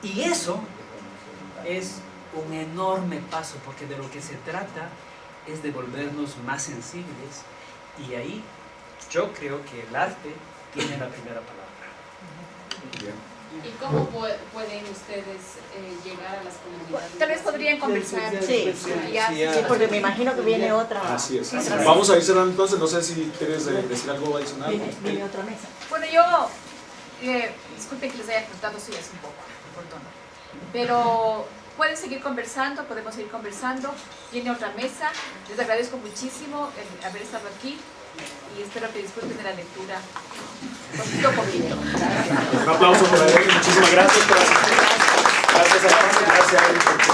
Y eso es un enorme paso, porque de lo que se trata es de volvernos más sensibles, y ahí yo creo que el arte tiene la primera palabra. Bien. ¿Y cómo pueden ustedes llegar a las comunidades? Tal vez podrían conversar. Sí, sí, porque me imagino que viene otra. Así es. Otra Vamos a ir cerrando entonces, no sé si quieres decir algo adicional. Viene otra mesa. Bueno, yo, disculpen que les haya cortado, sí, es un poco oportuno, pero pueden seguir conversando, podemos seguir conversando. Viene otra mesa. Les agradezco muchísimo el haber estado aquí y espero que disfruten de la lectura poquito a poquito. Un aplauso para él, muchísimas gracias. Gracias a todos, gracias a él.